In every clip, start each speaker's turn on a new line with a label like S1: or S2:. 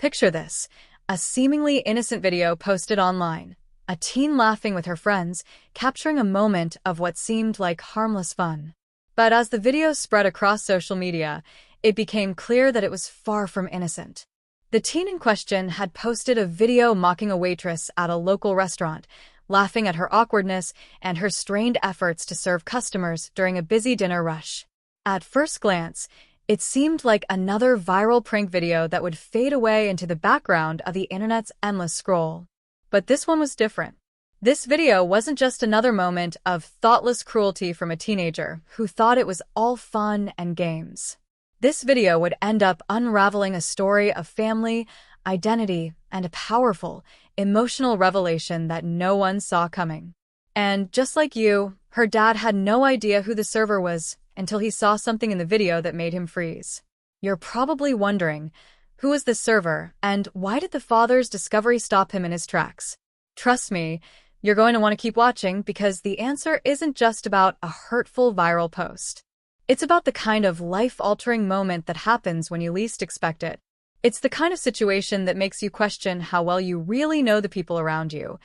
S1: Picture this, a seemingly innocent video posted online. A teen laughing with her friends, capturing a moment of what seemed like harmless fun. But as the video spread across social media, it became clear that it was far from innocent. The teen in question had posted a video mocking a waitress at a local restaurant, laughing at her awkwardness and her strained efforts to serve customers during a busy dinner rush. At first glance, it seemed like another viral prank video that would fade away into the background of the internet's endless scroll. But this one was different. This video wasn't just another moment of thoughtless cruelty from a teenager who thought it was all fun and games. This video would end up unraveling a story of family, identity, and a powerful, emotional revelation that no one saw coming. And just like you, her dad had no idea who the server was until he saw something in the video that made him freeze. You're probably wondering, who was the server, and why did the father's discovery stop him in his tracks? Trust me, you're going to want to keep watching because the answer isn't just about a hurtful viral post. It's about the kind of life-altering moment that happens when you least expect it. It's the kind of situation that makes you question how well you really know the people around you,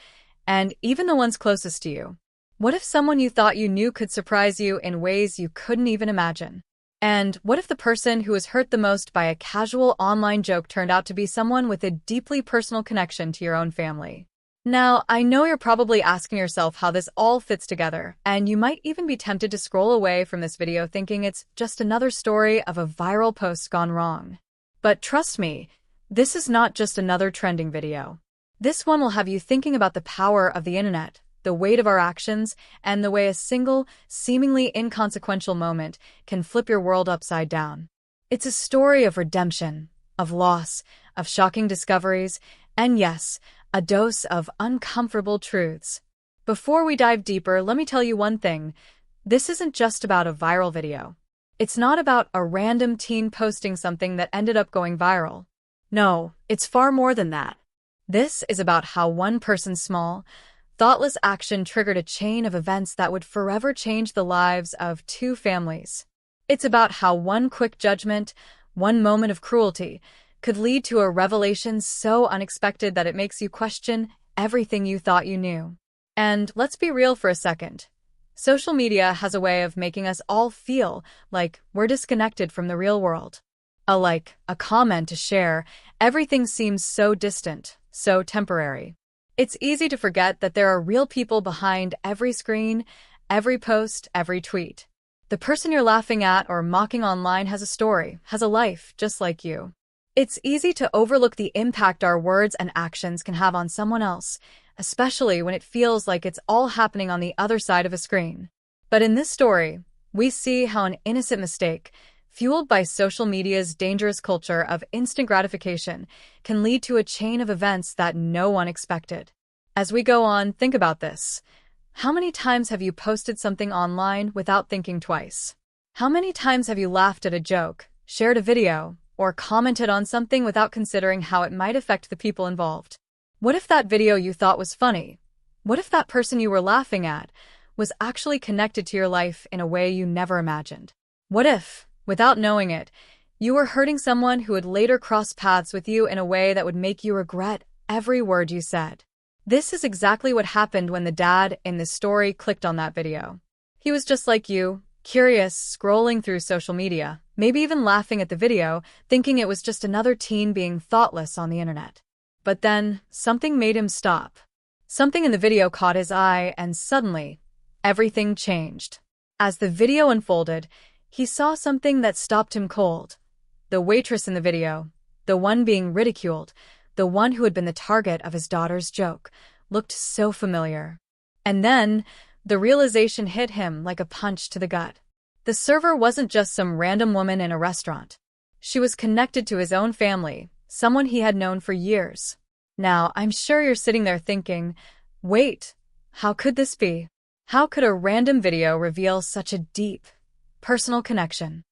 S1: and even the ones closest to you. What if someone you thought you knew could surprise you in ways you couldn't even imagine? And what if the person who was hurt the most by a casual online joke turned out to be someone with a deeply personal connection to your own family? Now, I know you're probably asking yourself how this all fits together, and you might even be tempted to scroll away from this video thinking it's just another story of a viral post gone wrong. But trust me, this is not just another trending video. This one will have you thinking about the power of the internet, the weight of our actions, and the way a single, seemingly inconsequential moment can flip your world upside down. It's a story of redemption, of loss, of shocking discoveries, and yes, a dose of uncomfortable truths. Before we dive deeper, let me tell you one thing. This isn't just about a viral video. It's not about a random teen posting something that ended up going viral. No, it's far more than that. This is about how one person's small, thoughtless action triggered a chain of events that would forever change the lives of two families. It's about how one quick judgment, one moment of cruelty, could lead to a revelation so unexpected that it makes you question everything you thought you knew. And let's be real for a second. Social media has a way of making us all feel like we're disconnected from the real world. A like, a comment, a share, everything seems so distant, so temporary. It's easy to forget that there are real people behind every screen, every post, every tweet. The person you're laughing at or mocking online has a story, has a life, just like you. It's easy to overlook the impact our words and actions can have on someone else, especially when it feels like it's all happening on the other side of a screen. But in this story, we see how an innocent mistake, fueled by social media's dangerous culture of instant gratification, can lead to a chain of events that no one expected. As we go on, think about this. How many times have you posted something online without thinking twice? How many times have you laughed at a joke, shared a video, or commented on something without considering how it might affect the people involved? What if that video you thought was funny? What if that person you were laughing at was actually connected to your life in a way you never imagined? What if, without knowing it, you were hurting someone who would later cross paths with you in a way that would make you regret every word you said? This is exactly what happened when the dad in this story clicked on that video. He was just like you, curious, scrolling through social media, maybe even laughing at the video, thinking it was just another teen being thoughtless on the internet. But then, something made him stop. Something in the video caught his eye, and suddenly, everything changed. As the video unfolded, he saw something that stopped him cold. The waitress in the video, the one being ridiculed, the one who had been the target of his daughter's joke, looked so familiar. And then, the realization hit him like a punch to the gut. The server wasn't just some random woman in a restaurant. She was connected to his own family, someone he had known for years. Now, I'm sure you're sitting there thinking, wait, how could this be? How could a random video reveal such a deep, personal connection?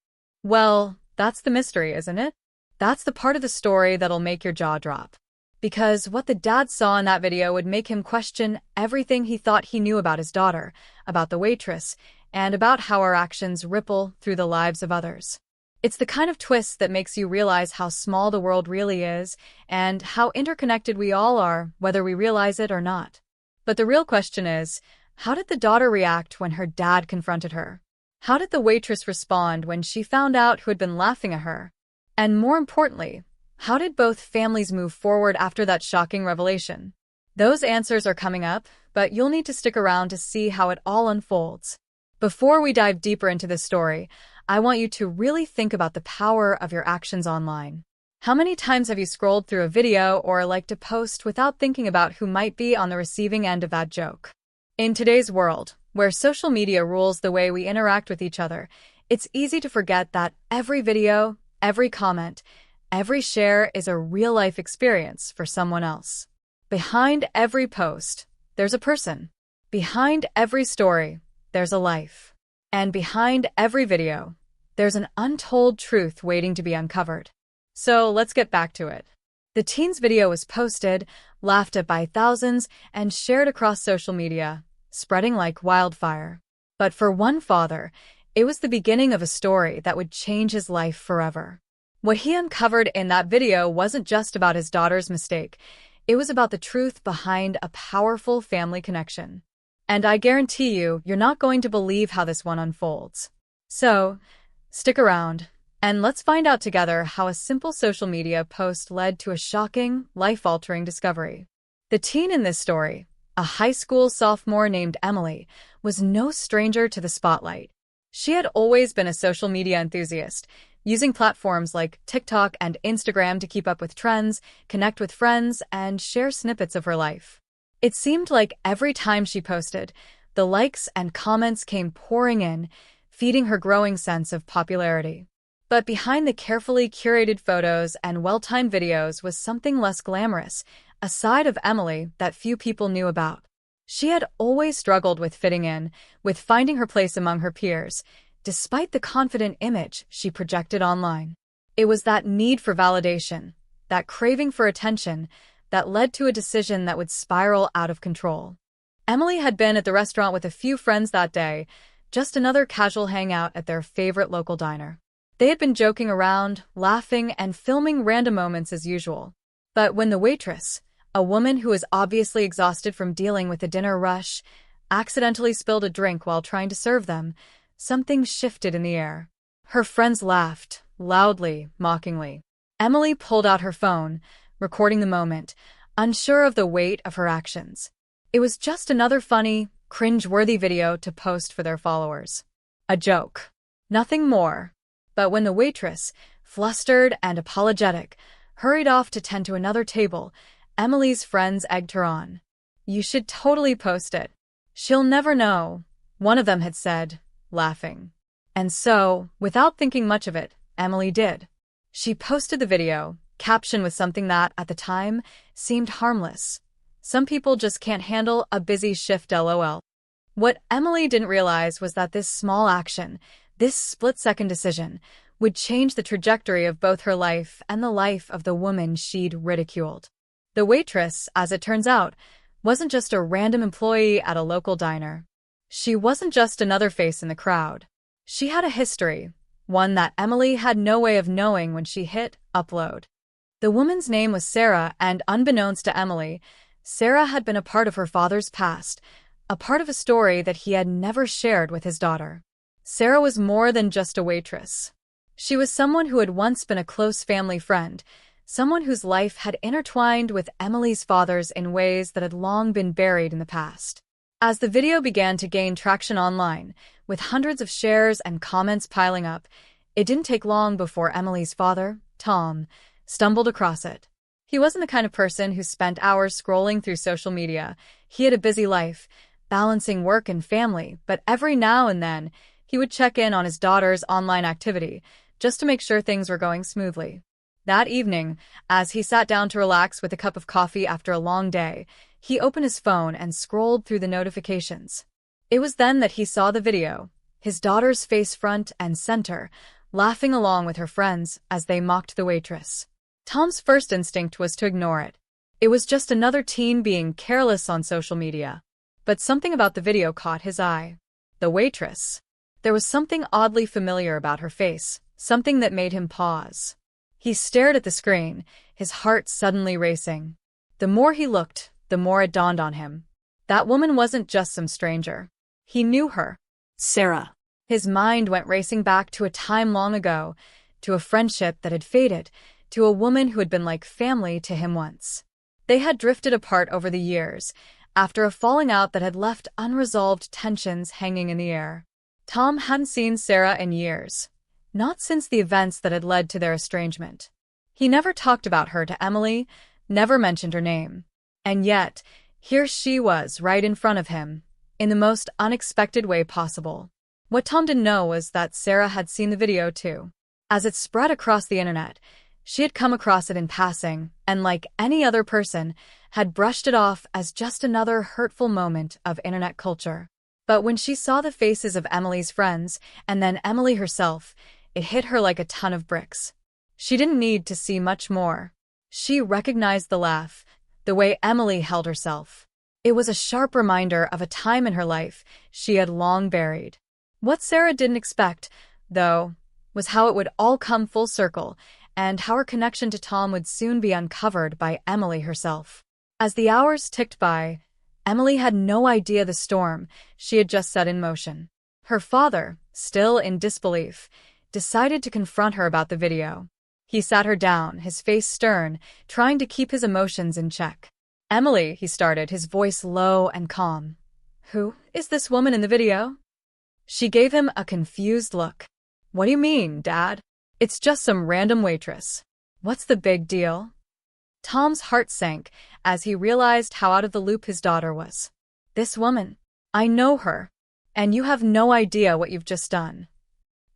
S1: Well, that's the mystery, isn't it? That's the part of the story that'll make your jaw drop. Because what the dad saw in that video would make him question everything he thought he knew about his daughter, about the waitress, and about how our actions ripple through the lives of others. It's the kind of twist that makes you realize how small the world really is and how interconnected we all are, whether we realize it or not. But the real question is, how did the daughter react when her dad confronted her? How did the waitress respond when she found out who had been laughing at her? And more importantly, how did both families move forward after that shocking revelation? Those answers are coming up, but you'll need to stick around to see how it all unfolds. Before we dive deeper into this story, I want you to really think about the power of your actions online. How many times have you scrolled through a video or liked a post without thinking about who might be on the receiving end of that joke? In today's world, where social media rules the way we interact with each other, it's easy to forget that every video, every comment, every share is a real-life experience for someone else. Behind every post, there's a person. Behind every story, there's a life. And behind every video, there's an untold truth waiting to be uncovered. So let's get back to it. The teen's video was posted, laughed at by thousands, and shared across social media, spreading like wildfire. But for one father, it was the beginning of a story that would change his life forever. What he uncovered in that video wasn't just about his daughter's mistake. It was about the truth behind a powerful family connection. And I guarantee you're not going to believe how this one unfolds. So, stick around, and let's find out together how a simple social media post led to a shocking, life-altering discovery. The teen in this story, a high school sophomore named Emily, was no stranger to the spotlight. She had always been a social media enthusiast, using platforms like TikTok and Instagram to keep up with trends, connect with friends, and share snippets of her life. It seemed like every time she posted, the likes and comments came pouring in, feeding her growing sense of popularity. But behind the carefully curated photos and well-timed videos was something less glamorous, a side of Emily that few people knew about. She had always struggled with fitting in, with finding her place among her peers, despite the confident image she projected online. It was that need for validation, that craving for attention, that led to a decision that would spiral out of control. Emily had been at the restaurant with a few friends that day, just another casual hangout at their favorite local diner. They had been joking around, laughing, and filming random moments as usual. But when the waitress, a woman who was obviously exhausted from dealing with the dinner rush, accidentally spilled a drink while trying to serve them, something shifted in the air. Her friends laughed, loudly, mockingly. Emily pulled out her phone, recording the moment, unsure of the weight of her actions. It was just another funny, cringe-worthy video to post for their followers. A joke. Nothing more. But when the waitress, flustered and apologetic, hurried off to tend to another table, Emily's friends egged her on. "You should totally post it. She'll never know," one of them had said, laughing. And so, without thinking much of it, Emily did. She posted the video, captioned with something that, at the time, seemed harmless. "Some people just can't handle a busy shift, lol." What Emily didn't realize was that this small action, this split-second decision, would change the trajectory of both her life and the life of the woman she'd ridiculed. The waitress, as it turns out, wasn't just a random employee at a local diner. She wasn't just another face in the crowd. She had a history, one that Emily had no way of knowing when she hit upload. The woman's name was Sarah, and unbeknownst to Emily, Sarah had been a part of her father's past, a part of a story that he had never shared with his daughter. Sarah was more than just a waitress. She was someone who had once been a close family friend, someone whose life had intertwined with Emily's father's in ways that had long been buried in the past. As the video began to gain traction online, with hundreds of shares and comments piling up, it didn't take long before Emily's father, Tom, stumbled across it. He wasn't the kind of person who spent hours scrolling through social media. He had a busy life, balancing work and family, but every now and then, he would check in on his daughter's online activity, just to make sure things were going smoothly. That evening, as he sat down to relax with a cup of coffee after a long day, he opened his phone and scrolled through the notifications. It was then that he saw the video, his daughter's face front and center, laughing along with her friends as they mocked the waitress. Tom's first instinct was to ignore it. It was just another teen being careless on social media. But something about the video caught his eye. The waitress. There was something oddly familiar about her face, something that made him pause. He stared at the screen, his heart suddenly racing. The more he looked, the more it dawned on him. That woman wasn't just some stranger. He knew her.
S2: Sarah.
S1: His mind went racing back to a time long ago, to a friendship that had faded, to a woman who had been like family to him once. They had drifted apart over the years, after a falling out that had left unresolved tensions hanging in the air. Tom hadn't seen Sarah in years, not since the events that had led to their estrangement. He never talked about her to Emily, never mentioned her name. And yet, here she was right in front of him, in the most unexpected way possible. What Tom didn't know was that Sarah had seen the video too. As it spread across the internet, she had come across it in passing, and like any other person, had brushed it off as just another hurtful moment of internet culture. But when she saw the faces of Emily's friends, and then Emily herself, it hit her like a ton of bricks. She didn't need to see much more. She recognized the laugh, the way Emily held herself. It was a sharp reminder of a time in her life she had long buried. What Sarah didn't expect, though, was how it would all come full circle, and how her connection to Tom would soon be uncovered by Emily herself. As the hours ticked by, Emily had no idea the storm she had just set in motion. Her father, still in disbelief, decided to confront her about the video. He sat her down, his face stern, trying to keep his emotions in check. "Emily," he started, his voice low and calm. "Who is this woman in the video?" She gave him a confused look. "What do you mean, Dad? It's just some random waitress. What's the big deal?" Tom's heart sank as he realized how out of the loop his daughter was. "This woman. I know her. And you have no idea what you've just done."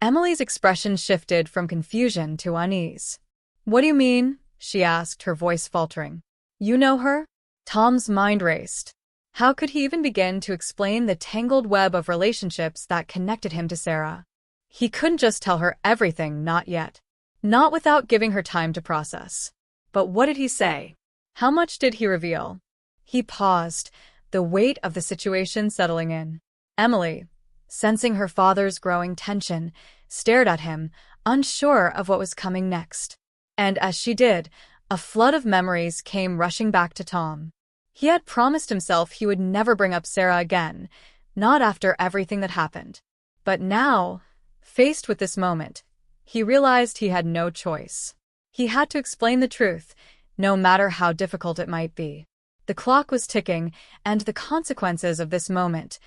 S1: Emily's expression shifted from confusion to unease. "What do you mean?" she asked, her voice faltering. "You know her?" Tom's mind raced. How could he even begin to explain the tangled web of relationships that connected him to Sarah? He couldn't just tell her everything, not yet. Not without giving her time to process. But what did he say? How much did he reveal? He paused, the weight of the situation settling in. Emily, sensing her father's growing tension, stared at him, unsure of what was coming next. And as she did, a flood of memories came rushing back to Tom. He had promised himself he would never bring up Sarah again, not after everything that happened. But now, faced with this moment, he realized he had no choice. He had to explain the truth, no matter how difficult it might be. The clock was ticking, and the consequences of this moment,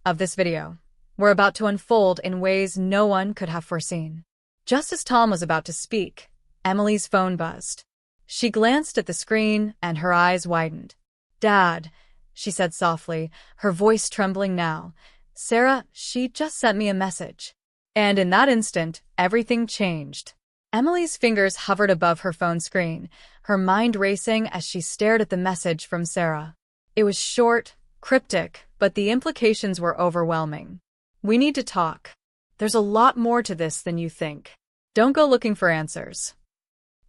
S1: of this video, were about to unfold in ways no one could have foreseen. Just as Tom was about to speak, Emily's phone buzzed. She glanced at the screen, and her eyes widened. "Dad," she said softly, her voice trembling now. "Sarah, she just sent me a message." And in that instant, everything changed. Emily's fingers hovered above her phone screen, her mind racing as she stared at the message from Sarah. It was short, cryptic, but the implications were overwhelming. "We need to talk. There's a lot more to this than you think. Don't go looking for answers."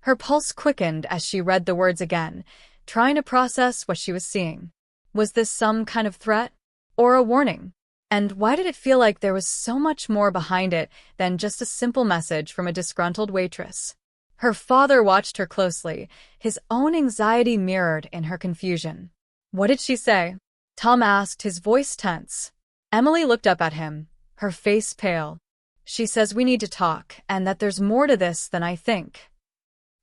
S1: Her pulse quickened as she read the words again, trying to process what she was seeing. Was this some kind of threat? Or a warning? And why did it feel like there was so much more behind it than just a simple message from a disgruntled waitress? Her father watched her closely, his own anxiety mirrored in her confusion. "What did she say?" Tom asked, his voice tense. Emily looked up at him, her face pale. "She says we need to talk, and that there's more to this than I think."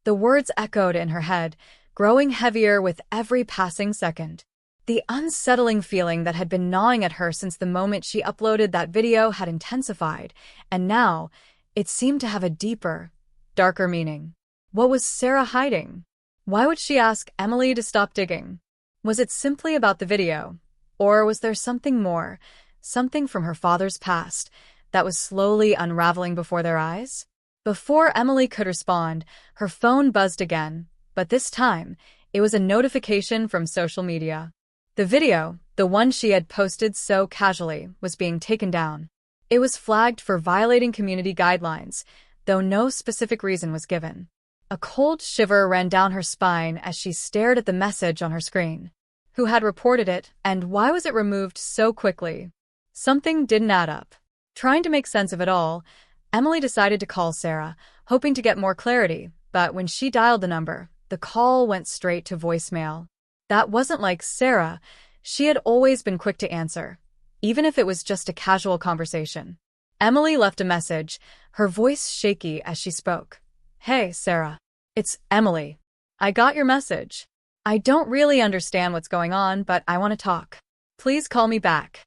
S1: The words echoed in her head, growing heavier with every passing second. The unsettling feeling that had been gnawing at her since the moment she uploaded that video had intensified, and now it seemed to have a deeper, darker meaning. What was Sarah hiding? Why would she ask Emily to stop digging? Was it simply about the video? Or was there something more, something from her father's past, that was slowly unraveling before their eyes? Before Emily could respond, her phone buzzed again, but this time, it was a notification from social media. The video, the one she had posted so casually, was being taken down. It was flagged for violating community guidelines, though no specific reason was given. A cold shiver ran down her spine as she stared at the message on her screen. Who had reported it, and why was it removed so quickly? Something didn't add up. Trying to make sense of it all, Emily decided to call Sarah, hoping to get more clarity, but when she dialed the number, the call went straight to voicemail. That wasn't like Sarah. She had always been quick to answer, even if it was just a casual conversation. Emily left a message, her voice shaky as she spoke. "Hey, Sarah. It's Emily. I got your message. I don't really understand what's going on, but I want to talk. Please call me back."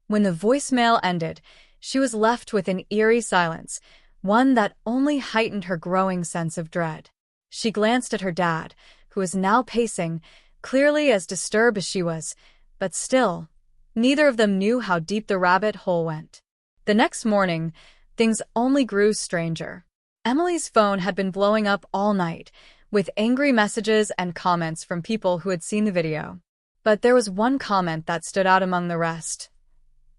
S1: When the voicemail ended, she was left with an eerie silence, one that only heightened her growing sense of dread. She glanced at her dad, who was now pacing, clearly as disturbed as she was, but still, neither of them knew how deep the rabbit hole went. The next morning, things only grew stranger. Emily's phone had been blowing up all night, with angry messages and comments from people who had seen the video. But there was one comment that stood out among the rest.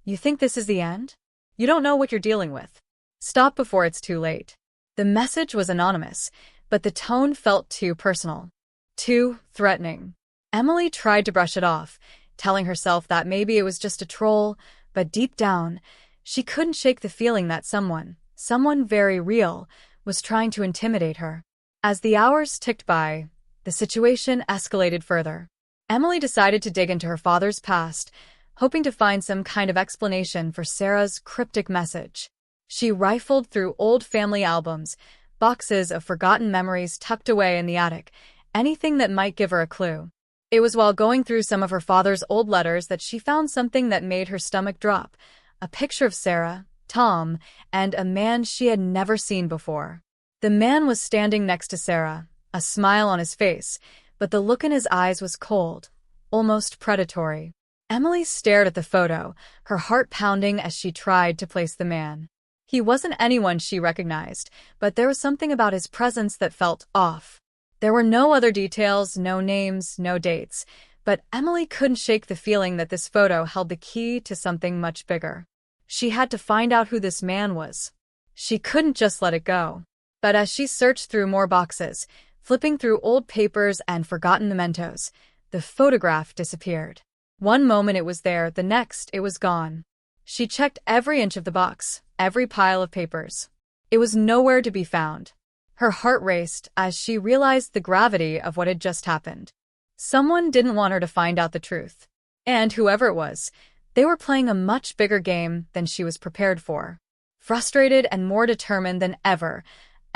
S1: "You think this is the end? You don't know what you're dealing with. Stop before it's too late." The message was anonymous, but the tone felt too personal, too threatening. Emily tried to brush it off, telling herself that maybe it was just a troll, but deep down, she couldn't shake the feeling that someone very real, was trying to intimidate her. As the hours ticked by, the situation escalated further. Emily decided to dig into her father's past, hoping to find some kind of explanation for Sarah's cryptic message. She rifled through old family albums, boxes of forgotten memories tucked away in the attic, anything that might give her a clue. It was while going through some of her father's old letters that she found something that made her stomach drop, a picture of Sarah, Tom, and a man she had never seen before. The man was standing next to Sarah, a smile on his face, but the look in his eyes was cold, almost predatory. Emily stared at the photo, her heart pounding as she tried to place the man. He wasn't anyone she recognized, but there was something about his presence that felt off. There were no other details, no names, no dates, but Emily couldn't shake the feeling that this photo held the key to something much bigger. She had to find out who this man was. She couldn't just let it go. But as she searched through more boxes, flipping through old papers and forgotten mementos, the photograph disappeared. One moment it was there, the next it was gone. She checked every inch of the box, every pile of papers. It was nowhere to be found. Her heart raced as she realized the gravity of what had just happened. Someone didn't want her to find out the truth. And whoever it was, they were playing a much bigger game than she was prepared for. Frustrated and more determined than ever,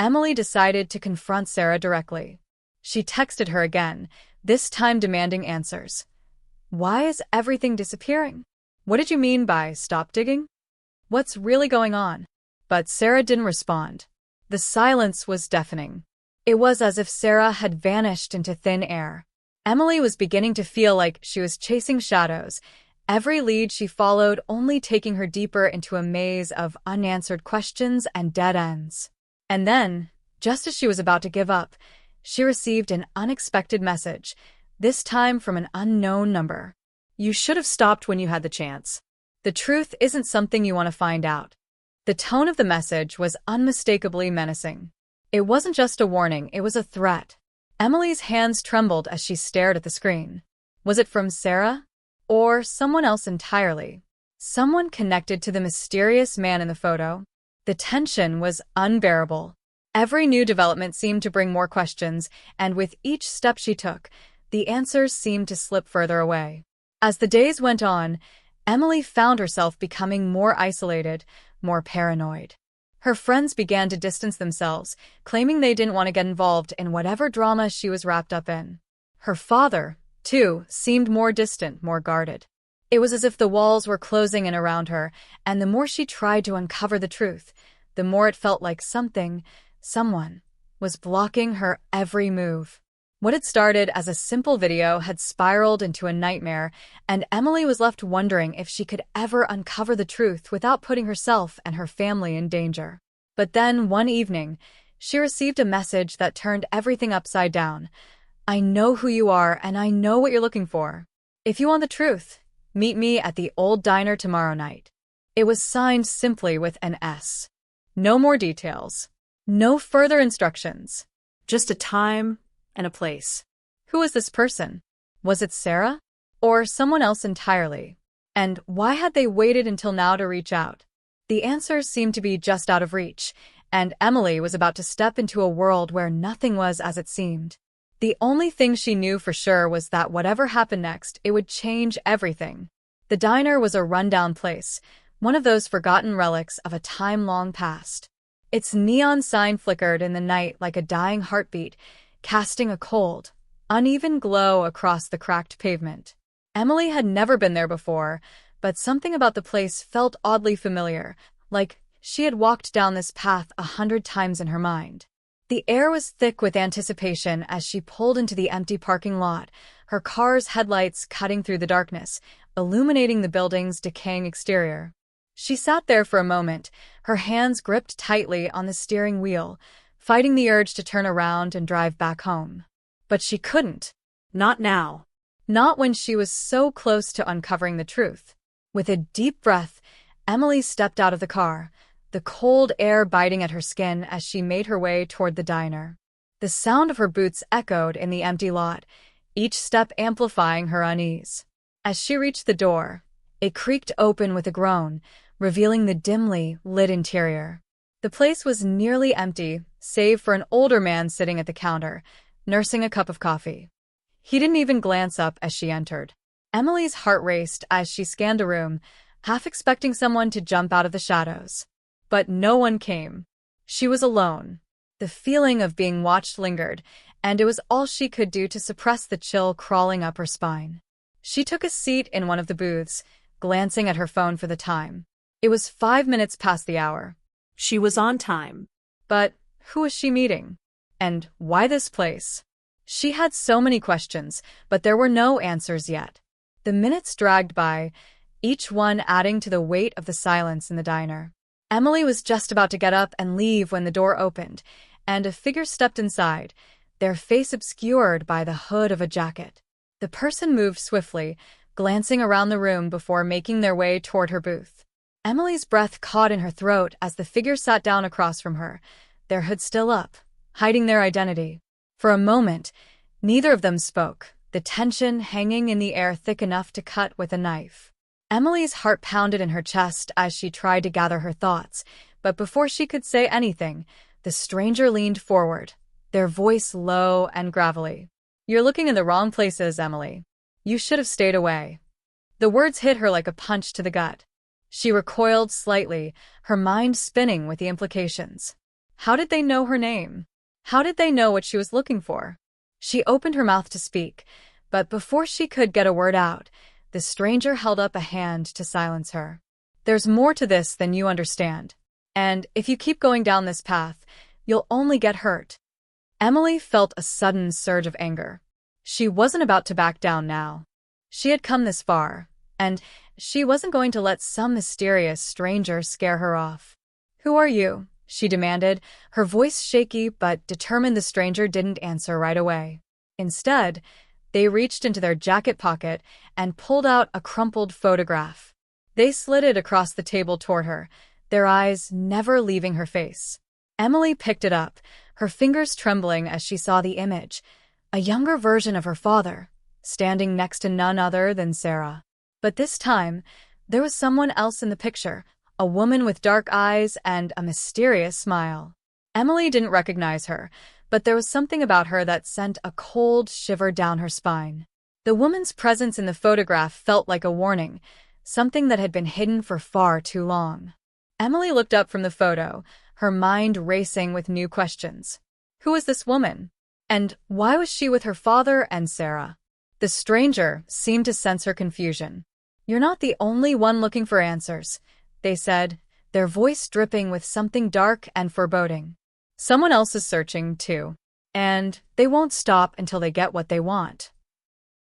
S1: Emily decided to confront Sarah directly. She texted her again, this time demanding answers. "Why is everything disappearing? What did you mean by stop digging? What's really going on?" But Sarah didn't respond. The silence was deafening. It was as if Sarah had vanished into thin air. Emily was beginning to feel like she was chasing shadows, every lead she followed only taking her deeper into a maze of unanswered questions and dead ends. And then, just as she was about to give up, she received an unexpected message, this time from an unknown number. "You should have stopped when you had the chance. The truth isn't something you want to find out." The tone of the message was unmistakably menacing. It wasn't just a warning, it was a threat. Emily's hands trembled as she stared at the screen. Was it from Sarah? Or someone else entirely? Someone connected to the mysterious man in the photo? The tension was unbearable. Every new development seemed to bring more questions, and with each step she took, the answers seemed to slip further away. As the days went on, Emily found herself becoming more isolated, more paranoid. Her friends began to distance themselves, claiming they didn't want to get involved in whatever drama she was wrapped up in. Her father, too, seemed more distant, more guarded. It was as if the walls were closing in around her, and the more she tried to uncover the truth, the more it felt like someone, was blocking her every move. What had started as a simple video had spiraled into a nightmare, and Emily was left wondering if she could ever uncover the truth without putting herself and her family in danger. But then, one evening, she received a message that turned everything upside down. "I know who you are, and I know what you're looking for. If you want the truth, meet me at the old diner tomorrow night." It was signed simply with an S. No more details. No further instructions. Just a time and a place. Who was this person? Was it Sarah? Or someone else entirely? And why had they waited until now to reach out? The answers seemed to be just out of reach, and Emily was about to step into a world where nothing was as it seemed. The only thing she knew for sure was that whatever happened next, it would change everything. The diner was a rundown place, one of those forgotten relics of a time long past. Its neon sign flickered in the night like a dying heartbeat, casting a cold, uneven glow across the cracked pavement. Emily had never been there before, but something about the place felt oddly familiar, like she had walked down this path 100 times in her mind. The air was thick with anticipation as she pulled into the empty parking lot, her car's headlights cutting through the darkness, illuminating the building's decaying exterior. She sat there for a moment, her hands gripped tightly on the steering wheel, fighting the urge to turn around and drive back home. But she couldn't. Not now. Not when she was so close to uncovering the truth. With a deep breath, Emily stepped out of the car, the cold air biting at her skin as she made her way toward the diner. The sound of her boots echoed in the empty lot, each step amplifying her unease. As she reached the door, it creaked open with a groan, revealing the dimly lit interior. The place was nearly empty, save for an older man sitting at the counter, nursing a cup of coffee. He didn't even glance up as she entered. Emily's heart raced as she scanned the room, half expecting someone to jump out of the shadows. But no one came. She was alone. The feeling of being watched lingered, and it was all she could do to suppress the chill crawling up her spine. She took a seat in one of the booths, glancing at her phone for the time. It was 5 minutes past the hour.
S2: She was on time.
S1: But who was she meeting? And why this place? She had so many questions, but there were no answers yet. The minutes dragged by, each one adding to the weight of the silence in the diner. Emily was just about to get up and leave when the door opened, and a figure stepped inside, their face obscured by the hood of a jacket. The person moved swiftly, glancing around the room before making their way toward her booth. Emily's breath caught in her throat as the figure sat down across from her, their hood still up, hiding their identity. For a moment, neither of them spoke, the tension hanging in the air thick enough to cut with a knife. Emily's heart pounded in her chest as she tried to gather her thoughts, but before she could say anything, the stranger leaned forward, their voice low and gravelly. "You're looking in the wrong places, Emily. You should have stayed away." The words hit her like a punch to the gut. She recoiled slightly, her mind spinning with the implications. How did they know her name? How did they know what she was looking for? She opened her mouth to speak, but before she could get a word out, the stranger held up a hand to silence her. "There's more to this than you understand. And if you keep going down this path, you'll only get hurt." Emily felt a sudden surge of anger. She wasn't about to back down now. She had come this far, and she wasn't going to let some mysterious stranger scare her off. "Who are you?" she demanded, her voice shaky but determined. The stranger didn't answer right away. Instead, they reached into their jacket pocket and pulled out a crumpled photograph. They slid it across the table toward her, their eyes never leaving her face. Emily picked it up, her fingers trembling as she saw the image, a younger version of her father, standing next to none other than Sarah. But this time, there was someone else in the picture, a woman with dark eyes and a mysterious smile. Emily didn't recognize her, but there was something about her that sent a cold shiver down her spine. The woman's presence in the photograph felt like a warning, something that had been hidden for far too long. Emily looked up from the photo, her mind racing with new questions. Who was this woman? And why was she with her father and Sarah? The stranger seemed to sense her confusion. "You're not the only one looking for answers," they said, their voice dripping with something dark and foreboding. "Someone else is searching, too. And they won't stop until they get what they want."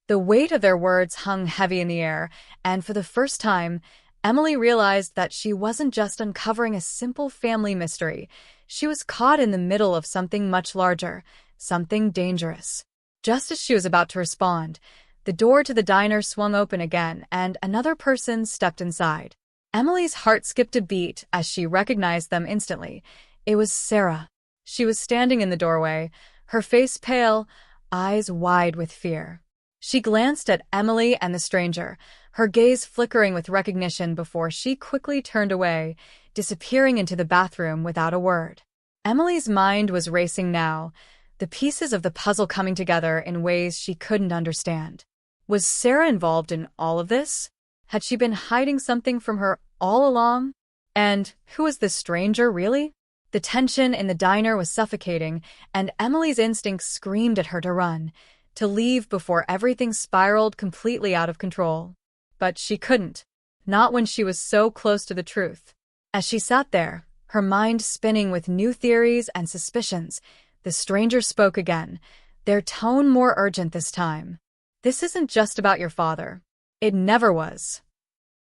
S1: The weight of their words hung heavy in the air, and for the first time, Emily realized that she wasn't just uncovering a simple family mystery. She was caught in the middle of something much larger, something dangerous. Just as she was about to respond, the door to the diner swung open again, and another person stepped inside. Emily's heart skipped a beat as she recognized them instantly. It was Sarah. She was standing in the doorway, her face pale, eyes wide with fear. She glanced at Emily and the stranger, her gaze flickering with recognition before she quickly turned away, disappearing into the bathroom without a word. Emily's mind was racing now, the pieces of the puzzle coming together in ways she couldn't understand. Was Sarah involved in all of this? Had she been hiding something from her all along? And who was this stranger, really? The tension in the diner was suffocating, and Emily's instincts screamed at her to run, to leave before everything spiraled completely out of control. But she couldn't. Not when she was so close to the truth. As she sat there, her mind spinning with new theories and suspicions, the stranger spoke again, their tone more urgent this time. "This isn't just about your father. It never was."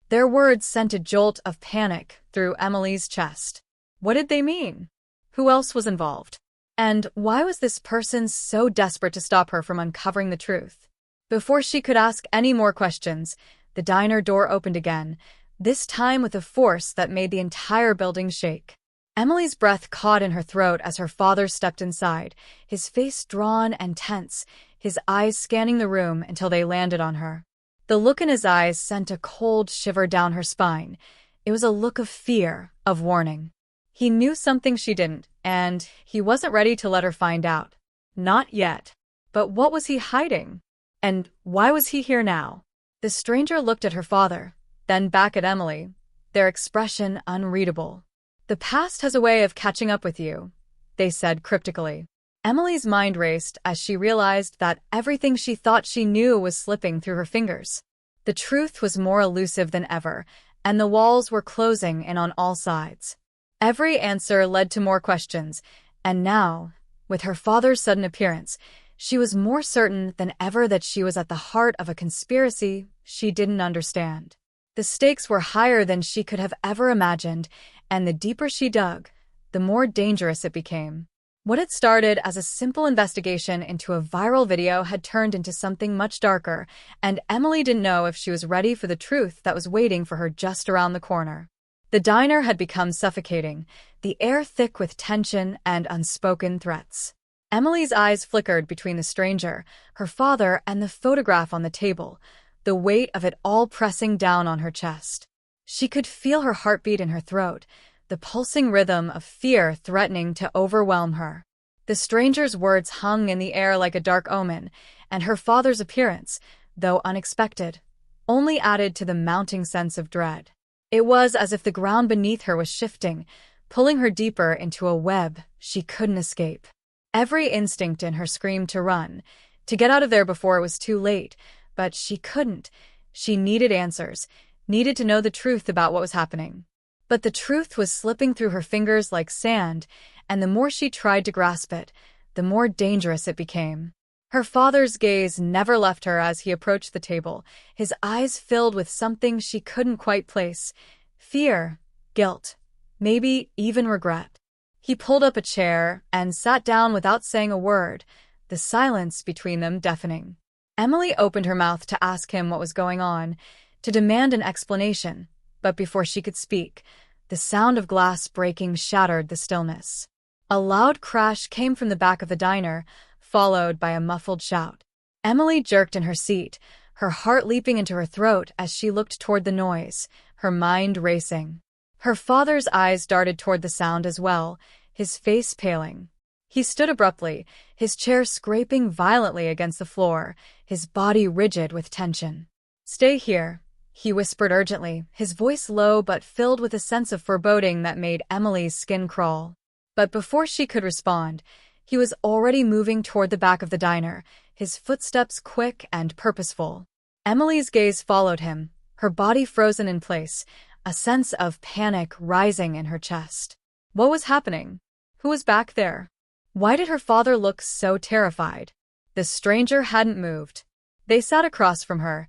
S1: Their words sent a jolt of panic through Emily's chest. What did they mean? Who else was involved? And why was this person so desperate to stop her from uncovering the truth? Before she could ask any more questions, the diner door opened again, this time with a force that made the entire building shake. Emily's breath caught in her throat as her father stepped inside, his face drawn and tense, his eyes scanning the room until they landed on her. The look in his eyes sent a cold shiver down her spine. It was a look of fear, of warning. He knew something she didn't, and he wasn't ready to let her find out. Not yet. But what was he hiding? And why was he here now? The stranger looked at her father, then back at Emily, their expression unreadable. "The past has a way of catching up with you," they said cryptically. Emily's mind raced as she realized that everything she thought she knew was slipping through her fingers. The truth was more elusive than ever, and the walls were closing in on all sides. Every answer led to more questions, and now, with her father's sudden appearance, she was more certain than ever that she was at the heart of a conspiracy she didn't understand. The stakes were higher than she could have ever imagined, and the deeper she dug, the more dangerous it became. What had started as a simple investigation into a viral video had turned into something much darker, and Emily didn't know if she was ready for the truth that was waiting for her just around the corner. The diner had become suffocating, the air thick with tension and unspoken threats. Emily's eyes flickered between the stranger, her father, and the photograph on the table, the weight of it all pressing down on her chest. She could feel her heartbeat in her throat, the pulsing rhythm of fear threatening to overwhelm her. The stranger's words hung in the air like a dark omen, and her father's appearance, though unexpected, only added to the mounting sense of dread. It was as if the ground beneath her was shifting, pulling her deeper into a web she couldn't escape. Every instinct in her screamed to run, to get out of there before it was too late, but she couldn't. She needed answers, needed to know the truth about what was happening. But the truth was slipping through her fingers like sand, and the more she tried to grasp it, the more dangerous it became. Her father's gaze never left her as he approached the table, his eyes filled with something she couldn't quite place. Fear, guilt, maybe even regret. He pulled up a chair and sat down without saying a word, the silence between them deafening. Emily opened her mouth to ask him what was going on, to demand an explanation, but before she could speak, the sound of glass breaking shattered the stillness. A loud crash came from the back of the diner, followed by a muffled shout. Emily jerked in her seat, her heart leaping into her throat as she looked toward the noise, her mind racing. Her father's eyes darted toward the sound as well, his face paling. He stood abruptly, his chair scraping violently against the floor, his body rigid with tension. "Stay here," he whispered urgently, his voice low but filled with a sense of foreboding that made Emily's skin crawl. But before she could respond, he was already moving toward the back of the diner, his footsteps quick and purposeful. Emily's gaze followed him, her body frozen in place, a sense of panic rising in her chest. What was happening? Who was back there? Why did her father look so terrified? The stranger hadn't moved. They sat across from her,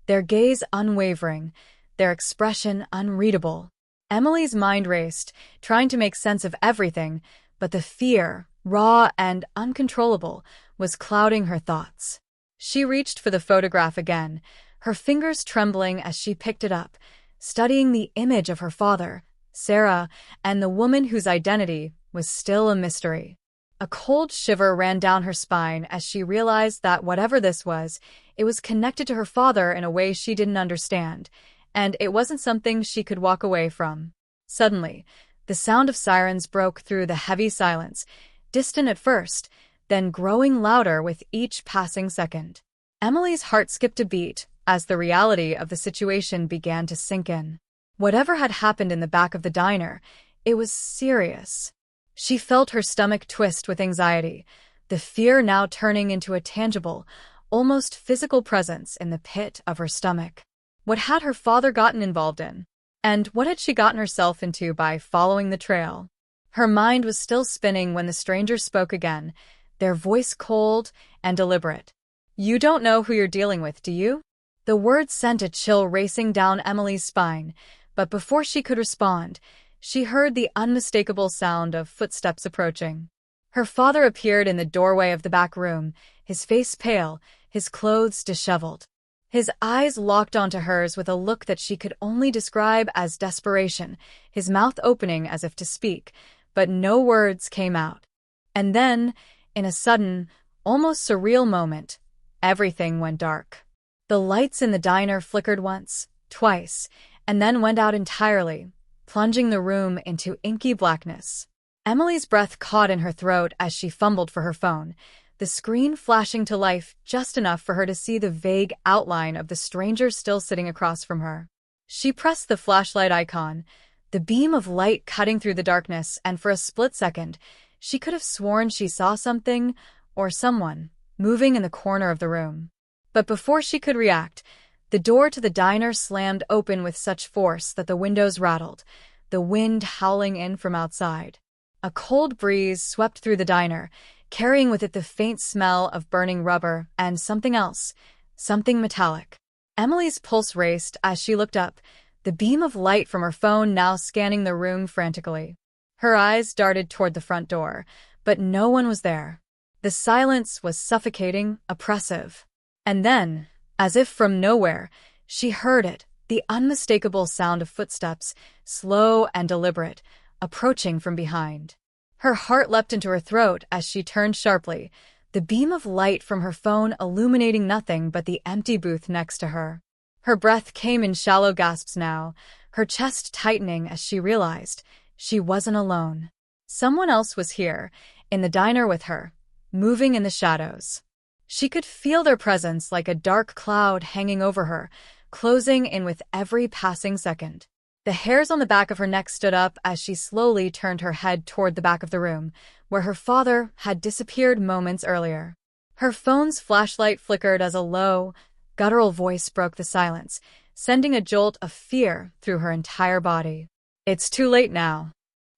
S1: their gaze unwavering, their expression unreadable. Emily's mind raced, trying to make sense of everything, but the fear, raw and uncontrollable, was clouding her thoughts. She reached for the photograph again, her fingers trembling as she picked it up, studying the image of her father, Sarah, and the woman whose identity was still a mystery. A cold shiver ran down her spine as she realized that whatever this was, it was connected to her father in a way she didn't understand, and it wasn't something she could walk away from. Suddenly, the sound of sirens broke through the heavy silence, distant at first, then growing louder with each passing second. Emily's heart skipped a beat as the reality of the situation began to sink in. Whatever had happened in the back of the diner, it was serious. She felt her stomach twist with anxiety, the fear now turning into a tangible, almost physical presence in the pit of her stomach. What had her father gotten involved in? And what had she gotten herself into by following the trail? Her mind was still spinning when the strangers spoke again, their voice cold and deliberate. "You don't know who you're dealing with, do you?" The words sent a chill racing down Emily's spine, but before she could respond, she heard the unmistakable sound of footsteps approaching. Her father appeared in the doorway of the back room, his face pale, his clothes disheveled. His eyes locked onto hers with a look that she could only describe as desperation, his mouth opening as if to speak, but no words came out. And then, in a sudden, almost surreal moment, everything went dark. The lights in the diner flickered once, twice, and then went out entirely, plunging the room into inky blackness. Emily's breath caught in her throat as she fumbled for her phone, the screen flashing to life just enough for her to see the vague outline of the stranger still sitting across from her. She pressed the flashlight icon, the beam of light cutting through the darkness, and for a split second, she could have sworn she saw something, or someone, moving in the corner of the room. But before she could react, the door to the diner slammed open with such force that the windows rattled, the wind howling in from outside. A cold breeze swept through the diner, carrying with it the faint smell of burning rubber and something else, something metallic. Emily's pulse raced as she looked up, the beam of light from her phone now scanning the room frantically. Her eyes darted toward the front door, but no one was there. The silence was suffocating, oppressive. And then, as if from nowhere, she heard it, the unmistakable sound of footsteps, slow and deliberate, approaching from behind. Her heart leapt into her throat as she turned sharply, the beam of light from her phone illuminating nothing but the empty booth next to her. Her breath came in shallow gasps now, her chest tightening as she realized she wasn't alone. Someone else was here, in the diner with her, moving in the shadows. She could feel their presence like a dark cloud hanging over her, closing in with every passing second. The hairs on the back of her neck stood up as she slowly turned her head toward the back of the room, where her father had disappeared moments earlier. Her phone's flashlight flickered as a low, guttural voice broke the silence, sending a jolt of fear through her entire body. "It's too late now."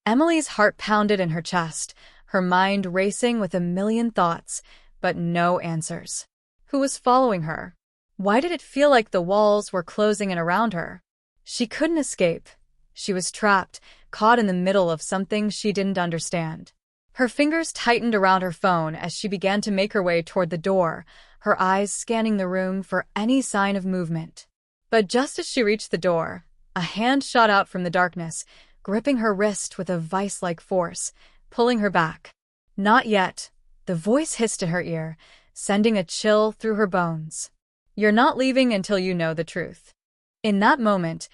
S1: Emily's heart pounded in her chest, her mind racing with a million thoughts, but no answers. Who was following her? Why did it feel like the walls were closing in around her? She couldn't escape. She was trapped, caught in the middle of something she didn't understand. Her fingers tightened around her phone as she began to make her way toward the door, her eyes scanning the room for any sign of movement. But just as she reached the door, a hand shot out from the darkness, gripping her wrist with a vice-like force, pulling her back. "Not yet," the voice hissed in her ear, sending a chill through her bones. "You're not leaving until you know the truth." In that moment,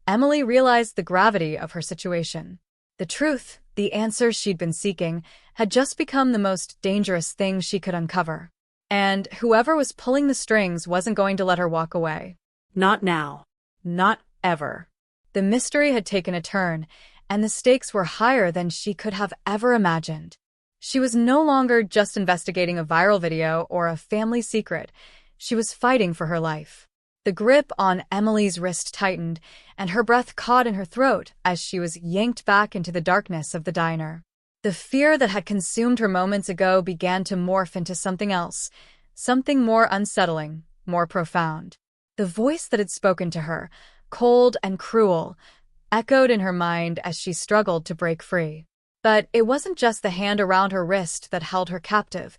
S1: Emily realized the gravity of her situation. The truth, the answers she'd been seeking, had just become the most dangerous thing she could uncover. And whoever was pulling the strings wasn't going to let her walk away.
S2: Not now.
S1: Not ever. The mystery had taken a turn, and the stakes were higher than she could have ever imagined. She was no longer just investigating a viral video or a family secret. She was fighting for her life. The grip on Emily's wrist tightened, and her breath caught in her throat as she was yanked back into the darkness of the diner. The fear that had consumed her moments ago began to morph into something else, something more unsettling, more profound. The voice that had spoken to her, cold and cruel, echoed in her mind as she struggled to break free. But it wasn't just the hand around her wrist that held her captive.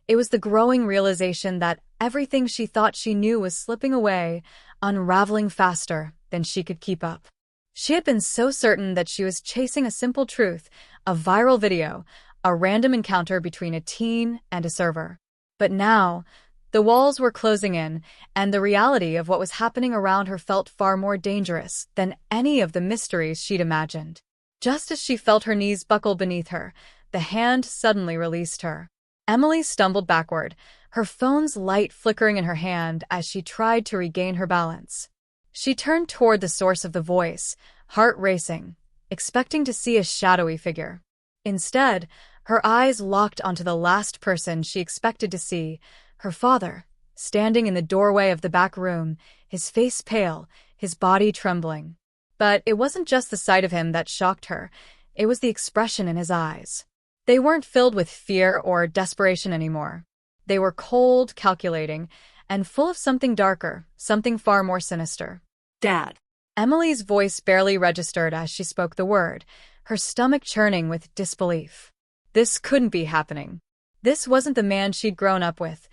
S1: It was the growing realization that everything she thought she knew was slipping away, unraveling faster than she could keep up. She had been so certain that she was chasing a simple truth, a viral video, a random encounter between a teen and a server. But now, the walls were closing in, and the reality of what was happening around her felt far more dangerous than any of the mysteries she'd imagined. Just as she felt her knees buckle beneath her, the hand suddenly released her. Emily stumbled backward, her phone's light flickering in her hand as she tried to regain her balance. She turned toward the source of the voice, heart racing, expecting to see a shadowy figure. Instead, her eyes locked onto the last person she expected to see, her father, standing in the doorway of the back room, his face pale, his body trembling. But it wasn't just the sight of him that shocked her, it was the expression in his eyes. They weren't filled with fear or desperation anymore. They were cold, calculating, and full of something darker, something far more sinister.
S2: Dad.
S1: Emily's voice barely registered as she spoke the word, her stomach churning with disbelief. This couldn't be happening. This wasn't the man she'd grown up with,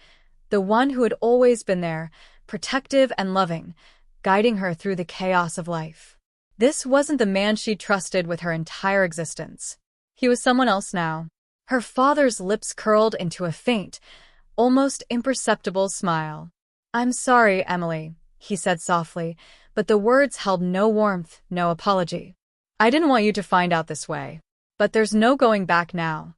S1: the one who had always been there, protective and loving, guiding her through the chaos of life. This wasn't the man she'd trusted with her entire existence. He was someone else now. Her father's lips curled into a faint, almost imperceptible smile. "I'm sorry, Emily," he said softly, but the words held no warmth, no apology. "I didn't want you to find out this way. But there's no going back now."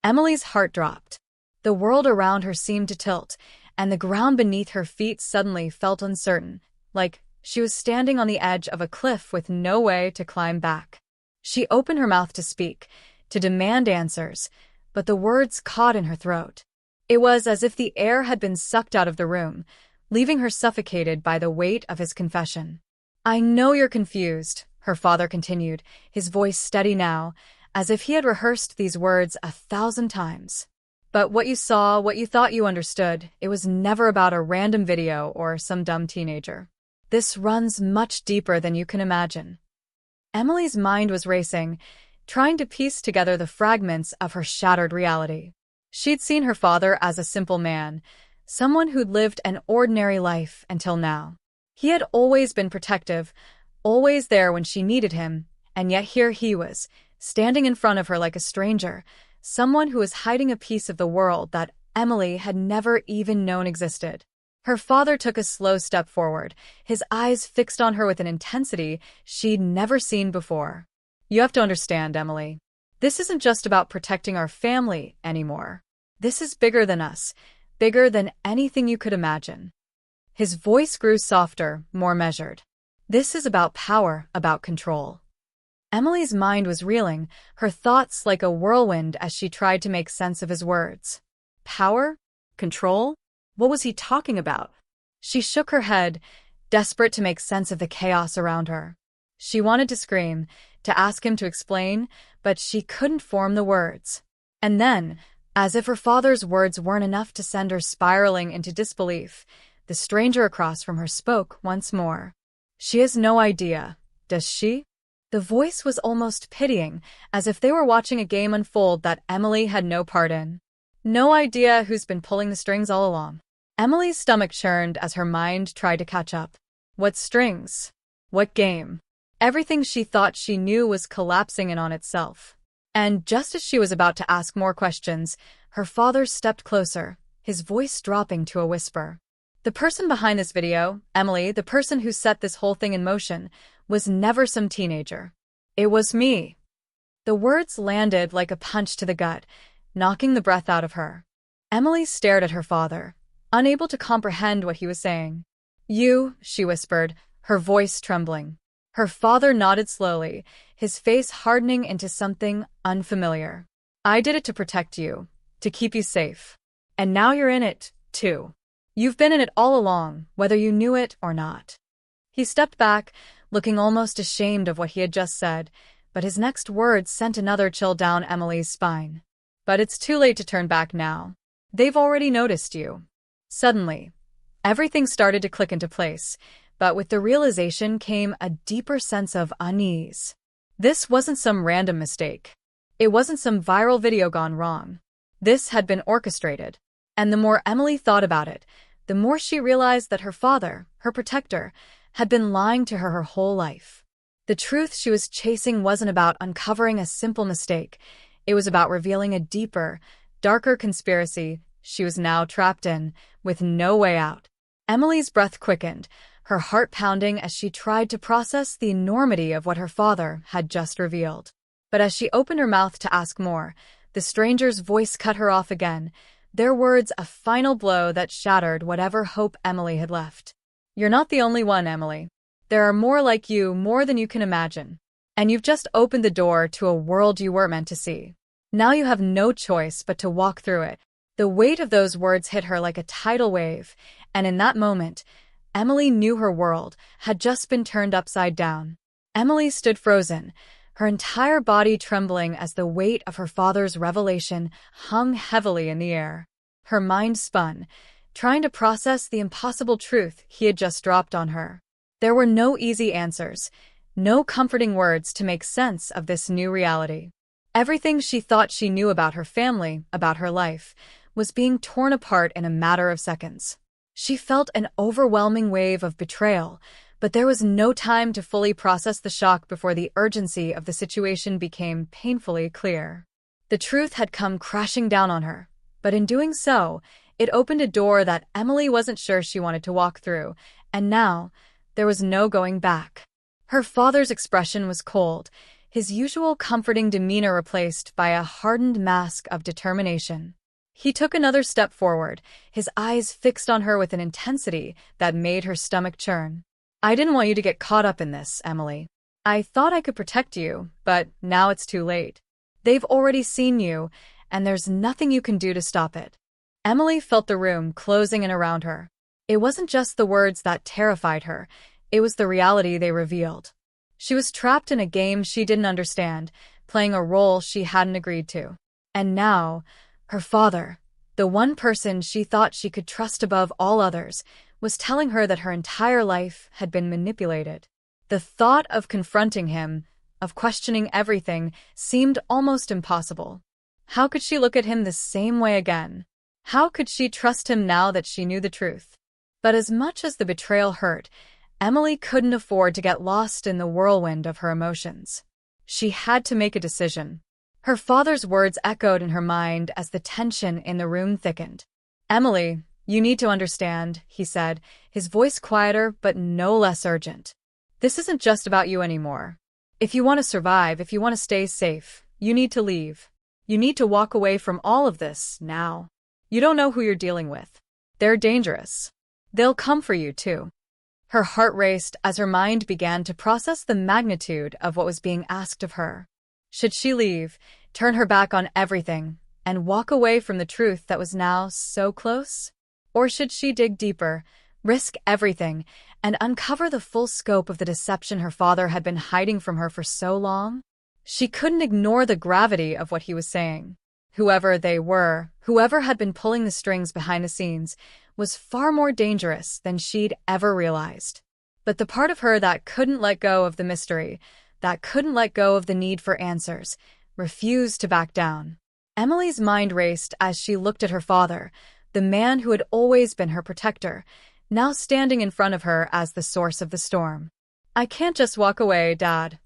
S1: Emily's heart dropped. The world around her seemed to tilt, and the ground beneath her feet suddenly felt uncertain, like she was standing on the edge of a cliff with no way to climb back. She opened her mouth to speak, to demand answers, but the words caught in her throat. It was as if the air had been sucked out of the room, leaving her suffocated by the weight of his confession. "I know you're confused," her father continued, his voice steady now, as if he had rehearsed these words 1,000 times. "But what you saw, what you thought you understood, it was never about a random video or some dumb teenager. This runs much deeper than you can imagine." Emily's mind was racing, trying to piece together the fragments of her shattered reality. She'd seen her father as a simple man, someone who'd lived an ordinary life until now. He had always been protective, always there when she needed him, and yet here he was, standing in front of her like a stranger, someone who was hiding a piece of the world that Emily had never even known existed. Her father took a slow step forward, his eyes fixed on her with an intensity she'd never seen before. "You have to understand, Emily. This isn't just about protecting our family anymore. This is bigger than us, bigger than anything you could imagine." His voice grew softer, more measured. "This is about power, about control." Emily's mind was reeling, her thoughts like a whirlwind as she tried to make sense of his words. Power? Control? What was he talking about? She shook her head, desperate to make sense of the chaos around her. She wanted to scream, to ask him to explain, but she couldn't form the words. And then, as if her father's words weren't enough to send her spiraling into disbelief, the stranger across from her spoke once more. "She has no idea, does she?" The voice was almost pitying, as if they were watching a game unfold that Emily had no part in. "No idea who's been pulling the strings all along." Emily's stomach churned as her mind tried to catch up. What strings? What game? Everything she thought she knew was collapsing in on itself. And just as she was about to ask more questions, her father stepped closer, his voice dropping to a whisper. "The person behind this video, Emily, the person who set this whole thing in motion, was never some teenager. It was me." The words landed like a punch to the gut, knocking the breath out of her. Emily stared at her father, unable to comprehend what he was saying. "You," she whispered, her voice trembling. Her father nodded slowly, his face hardening into something unfamiliar. "I did it to protect you, to keep you safe. And now you're in it, too. You've been in it all along, whether you knew it or not." He stepped back, looking almost ashamed of what he had just said, but his next words sent another chill down Emily's spine. "But it's too late to turn back now. They've already noticed you." Suddenly, everything started to click into place, but with the realization came a deeper sense of unease. This wasn't some random mistake. It wasn't some viral video gone wrong. This had been orchestrated. And the more Emily thought about it, the more she realized that her father, her protector, had been lying to her whole life. The truth she was chasing wasn't about uncovering a simple mistake. It was about revealing a deeper, darker conspiracy she was now trapped in, with no way out. Emily's breath quickened, her heart pounding as she tried to process the enormity of what her father had just revealed. But as she opened her mouth to ask more, the stranger's voice cut her off again, their words a final blow that shattered whatever hope Emily had left. "You're not the only one, Emily. There are more like you, more than you can imagine. And you've just opened the door to a world you weren't meant to see. Now you have no choice but to walk through it." The weight of those words hit her like a tidal wave, and in that moment, Emily knew her world had just been turned upside down. Emily stood frozen, her entire body trembling as the weight of her father's revelation hung heavily in the air. Her mind spun, trying to process the impossible truth he had just dropped on her. There were no easy answers, no comforting words to make sense of this new reality. Everything she thought she knew about her family, about her life, was being torn apart in a matter of seconds. She felt an overwhelming wave of betrayal, but there was no time to fully process the shock before the urgency of the situation became painfully clear. The truth had come crashing down on her, but in doing so, it opened a door that Emily wasn't sure she wanted to walk through, and now, there was no going back. Her father's expression was cold, his usual comforting demeanor replaced by a hardened mask of determination. He took another step forward, his eyes fixed on her with an intensity that made her stomach churn. "I didn't want you to get caught up in this, Emily. I thought I could protect you, but now it's too late. They've already seen you, and there's nothing you can do to stop it." Emily felt the room closing in around her. It wasn't just the words that terrified her, it was the reality they revealed. She was trapped in a game she didn't understand, playing a role she hadn't agreed to. And now, her father, the one person she thought she could trust above all others, was telling her that her entire life had been manipulated. The thought of confronting him, of questioning everything, seemed almost impossible. How could she look at him the same way again? How could she trust him now that she knew the truth? But as much as the betrayal hurt, Emily couldn't afford to get lost in the whirlwind of her emotions. She had to make a decision. Her father's words echoed in her mind as the tension in the room thickened. "Emily, you need to understand," he said, his voice quieter but no less urgent. "This isn't just about you anymore. If you want to survive, if you want to stay safe, you need to leave. You need to walk away from all of this, now. You don't know who you're dealing with. They're dangerous. They'll come for you, too." Her heart raced as her mind began to process the magnitude of what was being asked of her. Should she leave, turn her back on everything, and walk away from the truth that was now so close? Or should she dig deeper, risk everything, and uncover the full scope of the deception her father had been hiding from her for so long? She couldn't ignore the gravity of what he was saying. Whoever they were, whoever had been pulling the strings behind the scenes, was far more dangerous than she'd ever realized. But the part of her that couldn't let go of the mystery, that couldn't let go of the need for answers, refused to back down. Emily's mind raced as she looked at her father, the man who had always been her protector, now standing in front of her as the source of the storm. "I can't just walk away, Dad,"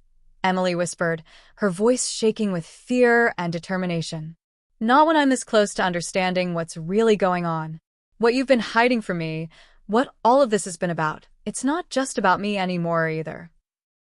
S1: Emily whispered, her voice shaking with fear and determination. "Not when I'm this close to understanding what's really going on. What you've been hiding from me, what all of this has been about. It's not just about me anymore either."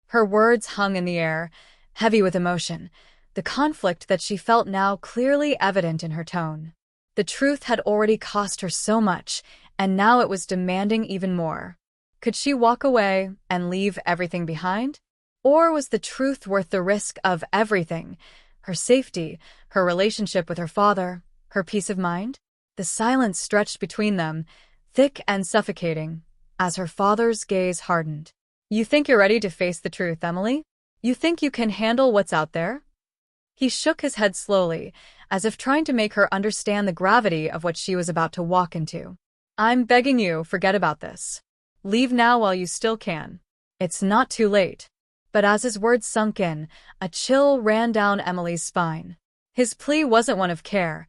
S1: Her words hung in the air, heavy with emotion, the conflict that she felt now clearly evident in her tone. The truth had already cost her so much, and now it was demanding even more. Could she walk away and leave everything behind? Or was the truth worth the risk of everything? Her safety, her relationship with her father, her peace of mind? The silence stretched between them, thick and suffocating, as her father's gaze hardened. "You think you're ready to face the truth, Emily? You think you can handle what's out there?" He shook his head slowly, as if trying to make her understand the gravity of what she was about to walk into. "I'm begging you, forget about this. Leave now while you still can. It's not too late." But as his words sunk in, a chill ran down Emily's spine. His plea wasn't one of care.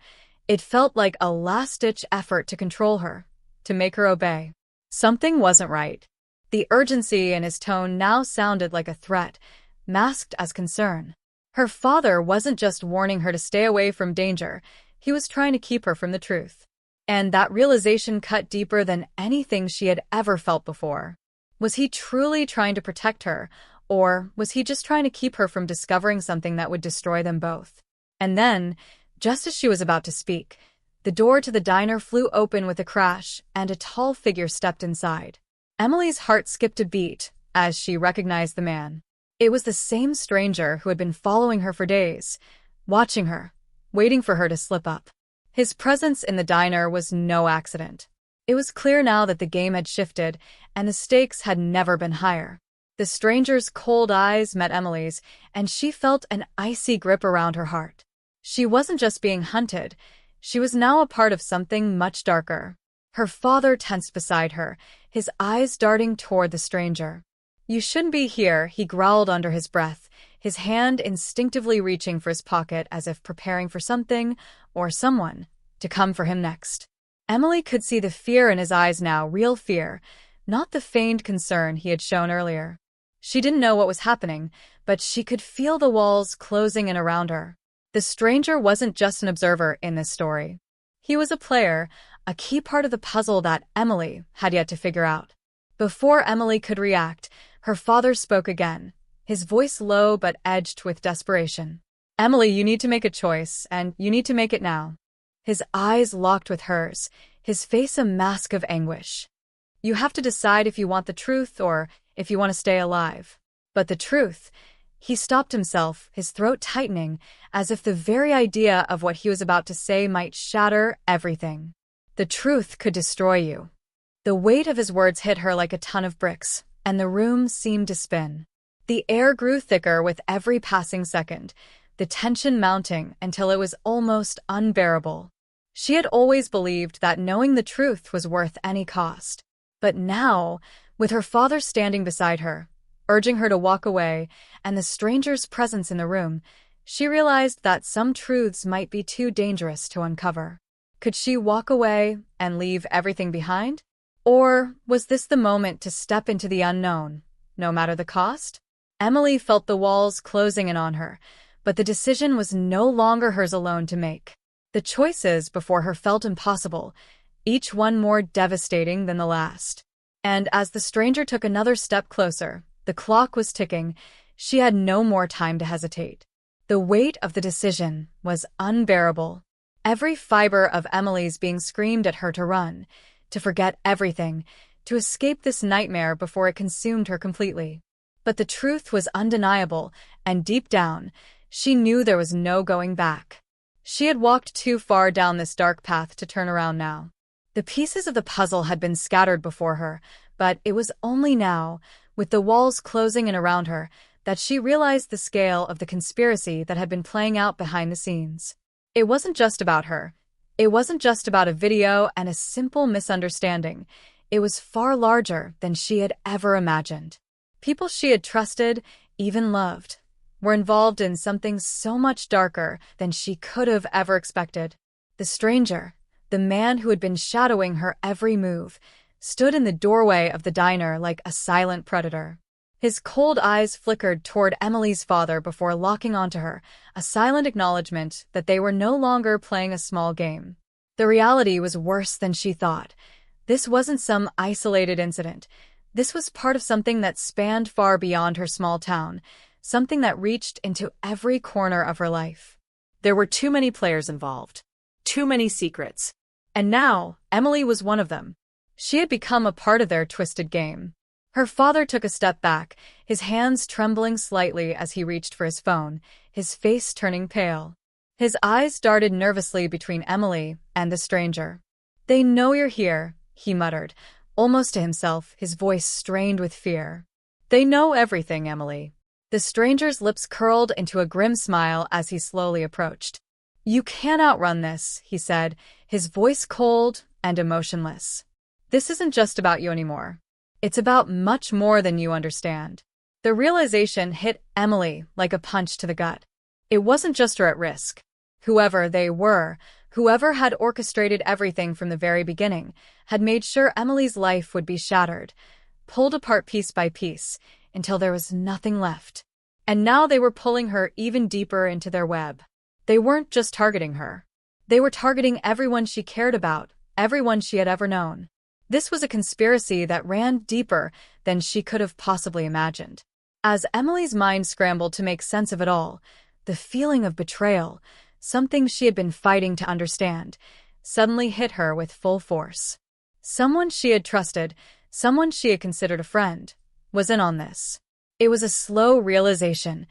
S1: It felt like a last-ditch effort to control her, to make her obey. Something wasn't right. The urgency in his tone now sounded like a threat, masked as concern. Her father wasn't just warning her to stay away from danger, he was trying to keep her from the truth. And that realization cut deeper than anything she had ever felt before. Was he truly trying to protect her, Or was he just trying to keep her from discovering something that would destroy them both? And then, just as she was about to speak, the door to the diner flew open with a crash, and a tall figure stepped inside. Emily's heart skipped a beat as she recognized the man. It was the same stranger who had been following her for days, watching her, waiting for her to slip up. His presence in the diner was no accident. It was clear now that the game had shifted, and the stakes had never been higher. The stranger's cold eyes met Emily's, and she felt an icy grip around her heart. She wasn't just being hunted. She was now a part of something much darker. Her father tensed beside her, his eyes darting toward the stranger. "You shouldn't be here," he growled under his breath, his hand instinctively reaching for his pocket as if preparing for something, or someone, to come for him next. Emily could see the fear in his eyes now, real fear, not the feigned concern he had shown earlier. She didn't know what was happening, but she could feel the walls closing in around her. The stranger wasn't just an observer in this story. He was a player, a key part of the puzzle that Emily had yet to figure out. Before Emily could react, her father spoke again, his voice low but edged with desperation. "Emily, you need to make a choice, and you need to make it now." His eyes locked with hers, his face a mask of anguish. "You have to decide if you want the truth or if you want to stay alive." But the truth. He stopped himself, his throat tightening, as if the very idea of what he was about to say might shatter everything. "The truth could destroy you." The weight of his words hit her like a ton of bricks, and the room seemed to spin. The air grew thicker with every passing second, the tension mounting until it was almost unbearable. She had always believed that knowing the truth was worth any cost. But now, with her father standing beside her, urging her to walk away, and the stranger's presence in the room, she realized that some truths might be too dangerous to uncover. Could she walk away and leave everything behind? Or was this the moment to step into the unknown, no matter the cost? Emily felt the walls closing in on her, but the decision was no longer hers alone to make. The choices before her felt impossible, each one more devastating than the last. And as the stranger took another step closer, the clock was ticking. She had no more time to hesitate. The weight of the decision was unbearable. Every fiber of Emily's being screamed at her to run, to forget everything, to escape this nightmare before it consumed her completely. But the truth was undeniable, and deep down, she knew there was no going back. She had walked too far down this dark path to turn around now. The pieces of the puzzle had been scattered before her, but it was only now, with the walls closing in around her, that she realized the scale of the conspiracy that had been playing out behind the scenes. It wasn't just about her. It wasn't just about a video and a simple misunderstanding. It was far larger than she had ever imagined. People she had trusted, even loved, were involved in something so much darker than she could have ever expected. The stranger, the man who had been shadowing her every move, stood in the doorway of the diner like a silent predator. His cold eyes flickered toward Emily's father before locking onto her, a silent acknowledgement that they were no longer playing a small game. The reality was worse than she thought. This wasn't some isolated incident. This was part of something that spanned far beyond her small town, something that reached into every corner of her life.
S2: There were too many players involved. Too many secrets.
S1: And now, Emily was one of them. She had become a part of their twisted game. Her father took a step back, his hands trembling slightly as he reached for his phone, his face turning pale. His eyes darted nervously between Emily and the stranger. "They know you're here," he muttered, almost to himself, his voice strained with fear. "They know everything, Emily." The stranger's lips curled into a grim smile as he slowly approached. "You can't outrun this," he said, his voice cold and emotionless. "This isn't just about you anymore. It's about much more than you understand." The realization hit Emily like a punch to the gut. It wasn't just her at risk. Whoever they were, whoever had orchestrated everything from the very beginning, had made sure Emily's life would be shattered, pulled apart piece by piece, until there was nothing left. And now they were pulling her even deeper into their web. They weren't just targeting her. They were targeting everyone she cared about, everyone she had ever known. This was a conspiracy that ran deeper than she could have possibly imagined. As Emily's mind scrambled to make sense of it all, the feeling of betrayal, something she had been fighting to understand, suddenly hit her with full force. Someone she had trusted, someone she had considered a friend, was in on this. It was a slow realization,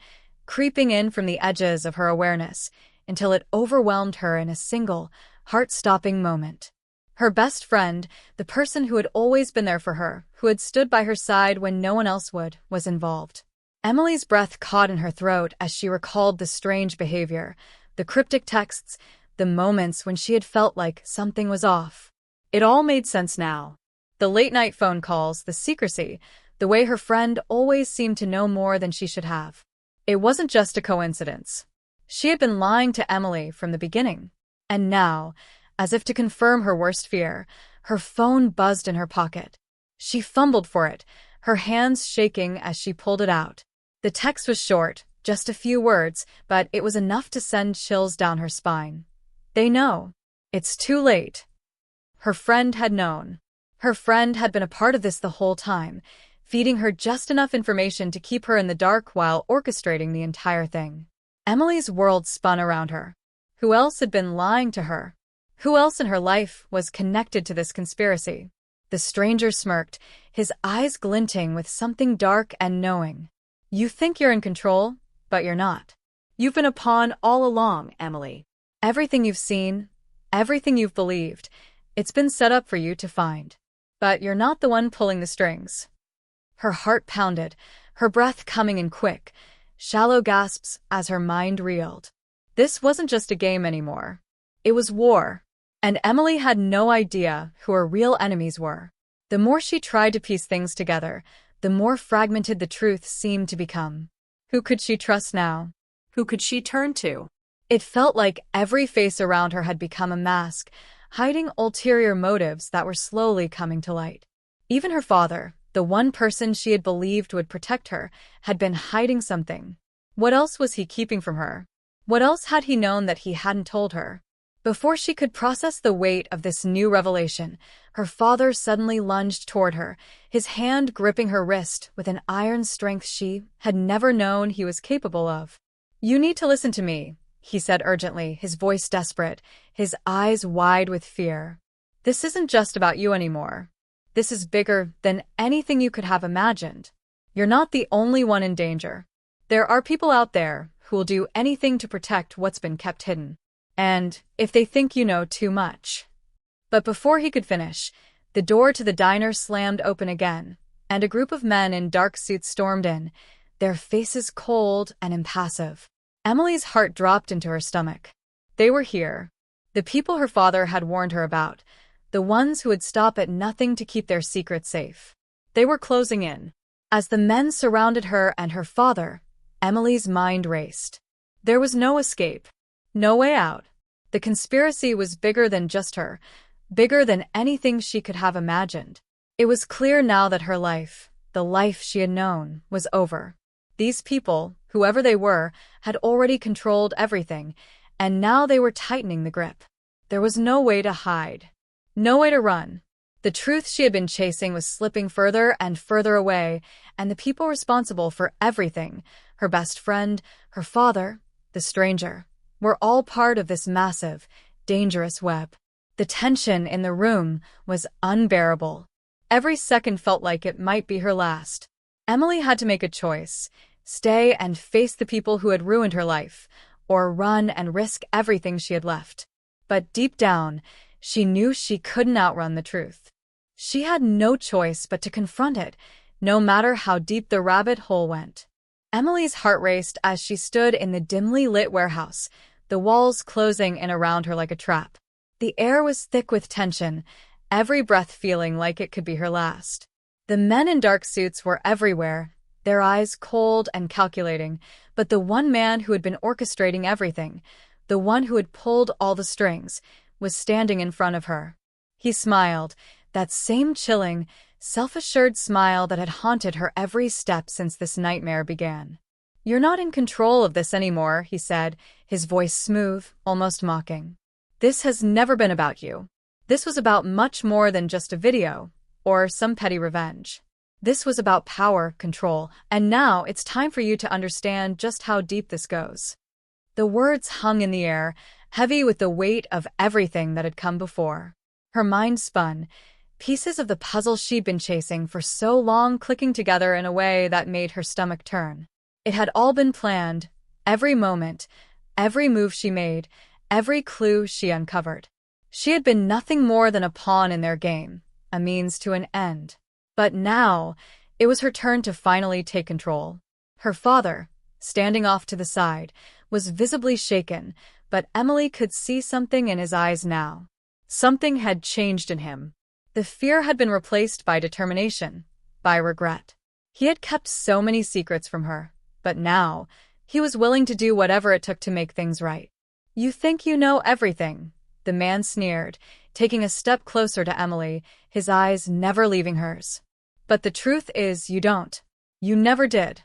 S1: creeping in from the edges of her awareness, until it overwhelmed her in a single, heart-stopping moment. Her best friend, the person who had always been there for her, who had stood by her side when no one else would, was involved. Emily's breath caught in her throat as she recalled the strange behavior, the cryptic texts, the moments when she had felt like something was off. It all made sense now. The late-night phone calls, the secrecy, the way her friend always seemed to know more than she should have. It wasn't just a coincidence. She had been lying to Emily from the beginning. And now, as if to confirm her worst fear, her phone buzzed in her pocket. She fumbled for it, her hands shaking as she pulled it out. The text was short, just a few words, but it was enough to send chills down her spine. They know. It's too late. Her friend had known. Her friend had been a part of this the whole time, feeding her just enough information to keep her in the dark while orchestrating the entire thing. Emily's world spun around her. Who else had been lying to her? Who else in her life was connected to this conspiracy? The stranger smirked, his eyes glinting with something dark and knowing. You think you're in control, but you're not.
S2: You've been a pawn all along, Emily.
S1: Everything you've seen, everything you've believed, it's been set up for you to find. But you're not the one pulling the strings. Her heart pounded, her breath coming in quick, shallow gasps as her mind reeled. This wasn't just a game anymore. It was war. And Emily had no idea who her real enemies were. The more she tried to piece things together, the more fragmented the truth seemed to become. Who could she trust now?
S2: Who could she turn to?
S1: It felt like every face around her had become a mask, hiding ulterior motives that were slowly coming to light. Even her father, the one person she had believed would protect her, had been hiding something. What else was he keeping from her? What else had he known that he hadn't told her? Before she could process the weight of this new revelation, her father suddenly lunged toward her, his hand gripping her wrist with an iron strength she had never known he was capable of. You need to listen to me, he said urgently, his voice desperate, his eyes wide with fear. This isn't just about you anymore. This is bigger than anything you could have imagined. You're not the only one in danger. There are people out there who will do anything to protect what's been kept hidden. And if they think you know too much. But before he could finish, the door to the diner slammed open again, and a group of men in dark suits stormed in, their faces cold and impassive. Emily's heart dropped into her stomach. They were here. The people her father had warned her about, the ones who would stop at nothing to keep their secret safe. They were closing in. As the men surrounded her and her father, Emily's mind raced. There was no escape. No way out. The conspiracy was bigger than just her, bigger than anything she could have imagined. It was clear now that her life, the life she had known, was over. These people, whoever they were, had already controlled everything, and now they were tightening the grip. There was no way to hide. No way to run. The truth she had been chasing was slipping further and further away, and the people responsible for everything, her best friend, her father, the stranger, were all part of this massive, dangerous web. The tension in the room was unbearable. Every second felt like it might be her last. Emily had to make a choice: stay and face the people who had ruined her life, or run and risk everything she had left. But deep down, she knew she couldn't outrun the truth. She had no choice but to confront it, no matter how deep the rabbit hole went. Emily's heart raced as she stood in the dimly lit warehouse, the walls closing in around her like a trap. The air was thick with tension, every breath feeling like it could be her last. The men in dark suits were everywhere, their eyes cold and calculating, but the one man who had been orchestrating everything, the one who had pulled all the strings, was standing in front of her. He smiled, that same chilling, self-assured smile that had haunted her every step since this nightmare began. You're not in control of this anymore, he said, his voice smooth, almost mocking. This has never been about you. This was about much more than just a video, or some petty revenge. This was about power, control, and now it's time for you to understand just how deep this goes. The words hung in the air, heavy with the weight of everything that had come before. Her mind spun, pieces of the puzzle she'd been chasing for so long clicking together in a way that made her stomach turn. It had all been planned, every moment, every move she made, every clue she uncovered. She had been nothing more than a pawn in their game, a means to an end. But now, it was her turn to finally take control. Her father, standing off to the side, was visibly shaken, but Emily could see something in his eyes now. Something had changed in him. The fear had been replaced by determination, by regret. He had kept so many secrets from her, but now, he was willing to do whatever it took to make things right. "You think you know everything," the man sneered, taking a step closer to Emily, his eyes never leaving hers. "But the truth is you don't. You never did."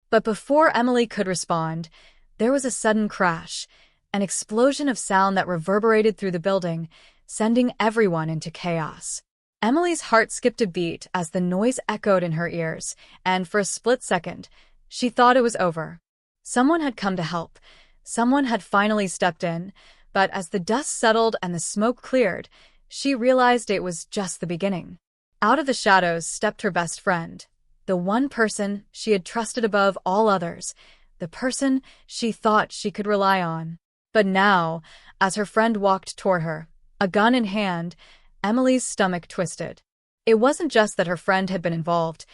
S1: But before Emily could respond, there was a sudden crash, an explosion of sound that reverberated through the building, sending everyone into chaos. Emily's heart skipped a beat as the noise echoed in her ears, and for a split second, she thought it was over. Someone had come to help. Someone had finally stepped in, but as the dust settled and the smoke cleared, she realized it was just the beginning. Out of the shadows stepped her best friend, the one person she had trusted above all others, the person she thought she could rely on. But now, as her friend walked toward her, a gun in hand, Emily's stomach twisted. It wasn't just that her friend had been involved,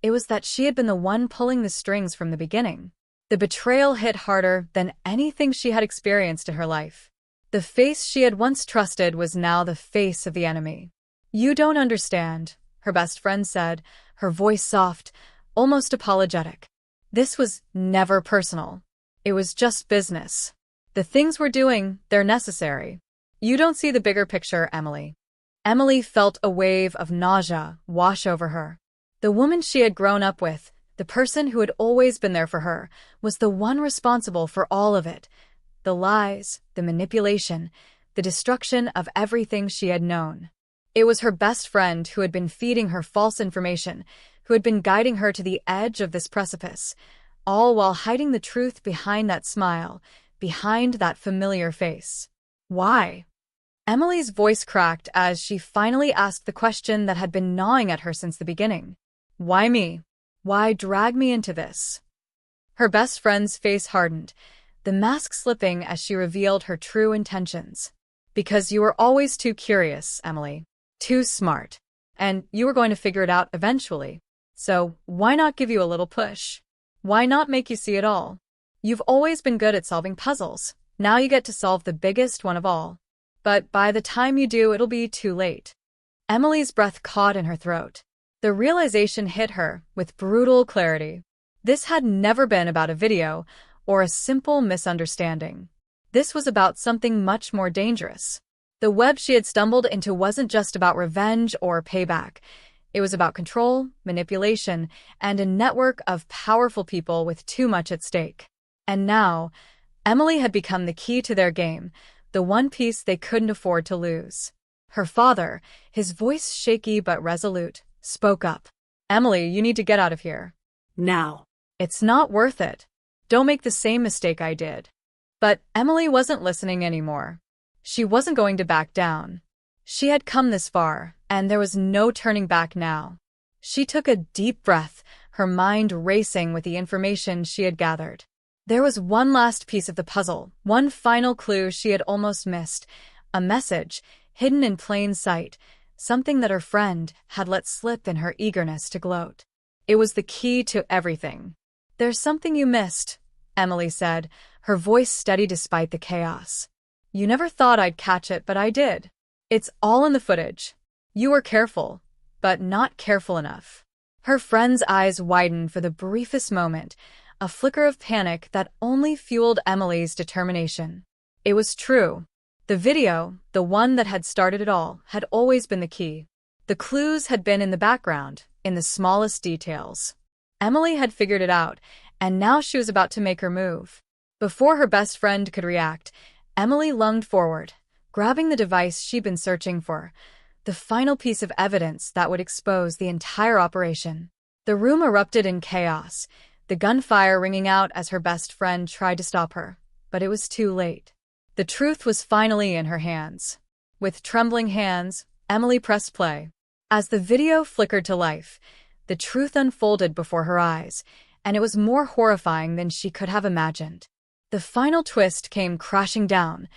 S1: it was that she had been the one pulling the strings from the beginning. The betrayal hit harder than anything she had experienced in her life. The face she had once trusted was now the face of the enemy. "You don't understand," her best friend said, her voice soft, almost apologetic. "This was never personal. It was just business. The things we're doing, they're necessary. You don't see the bigger picture, Emily." Emily felt a wave of nausea wash over her. The woman she had grown up with, the person who had always been there for her, was the one responsible for all of it. The lies, the manipulation, the destruction of everything she had known. It was her best friend who had been feeding her false information, who had been guiding her to the edge of this precipice, all while hiding the truth behind that smile, behind that familiar face. Why? Emily's voice cracked as she finally asked the question that had been gnawing at her since the beginning. Why me? Why drag me into this? Her best friend's face hardened, the mask slipping as she revealed her true intentions. "Because you were always too curious, Emily. Too smart. And you were going to figure it out eventually. So why not give you a little push? Why not make you see it all? You've always been good at solving puzzles. Now you get to solve the biggest one of all. But by the time you do, it'll be too late." Emily's breath caught in her throat. The realization hit her with brutal clarity. This had never been about a video or a simple misunderstanding. This was about something much more dangerous. The web she had stumbled into wasn't just about revenge or payback. It was about control, manipulation, and a network of powerful people with too much at stake. And now, Emily had become the key to their game, the one piece they couldn't afford to lose. Her father, his voice shaky but resolute, spoke up. "Emily, you need to get out of here.
S2: Now.
S1: It's not worth it. Don't make the same mistake I did." But Emily wasn't listening anymore. She wasn't going to back down. She had come this far, and there was no turning back now. She took a deep breath, her mind racing with the information she had gathered. There was one last piece of the puzzle, one final clue she had almost missed, a message, hidden in plain sight, something that her friend had let slip in her eagerness to gloat. It was the key to everything. "There's something you missed," Emily said, her voice steady despite the chaos. "You never thought I'd catch it, but I did. It's all in the footage. You were careful, but not careful enough." Her friend's eyes widened for the briefest moment, a flicker of panic that only fueled Emily's determination. It was true. The video, the one that had started it all, had always been the key. The clues had been in the background, in the smallest details. Emily had figured it out, and now she was about to make her move. Before her best friend could react, Emily lunged forward, grabbing the device she'd been searching for. the final piece of evidence that would expose the entire operation. The room erupted in chaos, the gunfire ringing out as her best friend tried to stop her, but it was too late. The truth was finally in her hands. With trembling hands, Emily pressed play. As the video flickered to life, the truth unfolded before her eyes, and it was more horrifying than she could have imagined. The final twist came crashing down.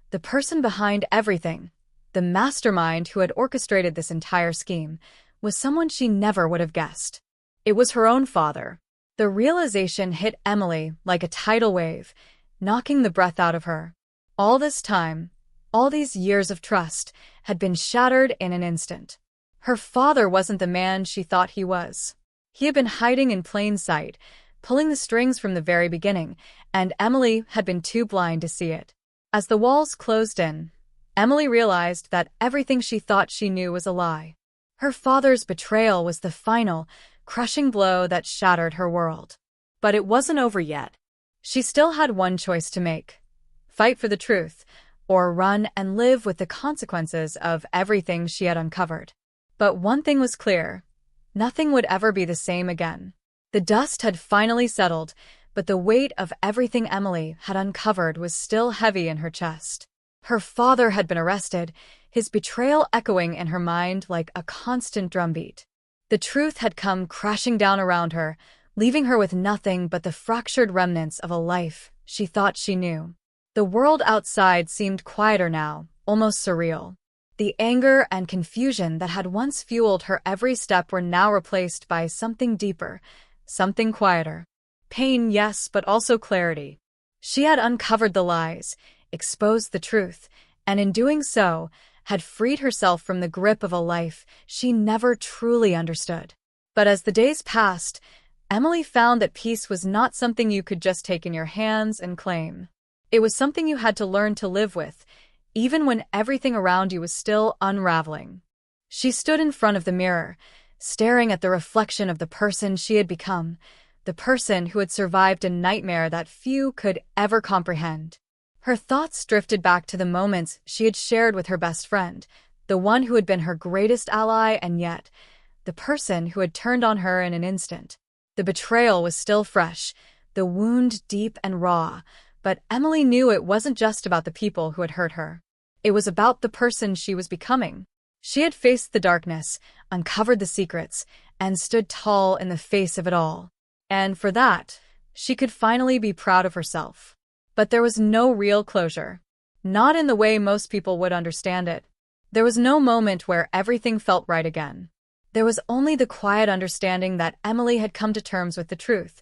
S1: The person behind everything, the mastermind who had orchestrated this entire scheme, was someone she never would have guessed. It was her own father. The realization hit Emily like a tidal wave, knocking the breath out of her. All this time, all these years of trust, had been shattered in an instant. Her father wasn't the man she thought he was. He had been hiding in plain sight, pulling the strings from the very beginning, and Emily had been too blind to see it. As the walls closed in, Emily realized that everything she thought she knew was a lie. Her father's betrayal was the final, crushing blow that shattered her world. But it wasn't over yet. She still had one choice to make: fight for the truth, or run and live with the consequences of everything she had uncovered. But one thing was clear: nothing would ever be the same again. The dust had finally settled, but the weight of everything Emily had uncovered was still heavy in her chest. Her father had been arrested, his betrayal echoing in her mind like a constant drumbeat. The truth had come crashing down around her, leaving her with nothing but the fractured remnants of a life she thought she knew. The world outside seemed quieter now, almost surreal. The anger and confusion that had once fueled her every step were now replaced by something deeper, something quieter. Pain, yes, but also clarity. She had uncovered the lies, exposed the truth, and in doing so, had freed herself from the grip of a life she never truly understood. But as the days passed, Emily found that peace was not something you could just take in your hands and claim. It was something you had to learn to live with, even when everything around you was still unraveling. She stood in front of the mirror, staring at the reflection of the person she had become, the person who had survived a nightmare that few could ever comprehend. Her thoughts drifted back to the moments she had shared with her best friend, the one who had been her greatest ally, and yet, the person who had turned on her in an instant. The betrayal was still fresh, the wound deep and raw, but Emily knew it wasn't just about the people who had hurt her. It was about the person she was becoming. She had faced the darkness, uncovered the secrets, and stood tall in the face of it all. And for that, she could finally be proud of herself. But there was no real closure. Not in the way most people would understand it. There was no moment where everything felt right again. There was only the quiet understanding that Emily had come to terms with the truth,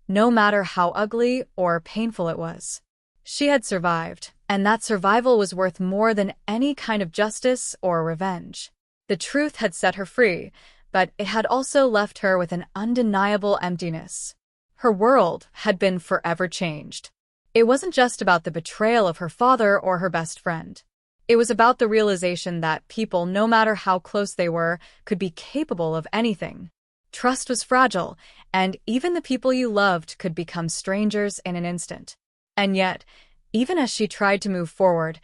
S1: no matter how ugly or painful it was. She had survived, and that survival was worth more than any kind of justice or revenge. The truth had set her free, but it had also left her with an undeniable emptiness. Her world had been forever changed. It wasn't just about the betrayal of her father or her best friend. It was about the realization that people, no matter how close they were, could be capable of anything. Trust was fragile, and even the people you loved could become strangers in an instant. And yet, even as she tried to move forward,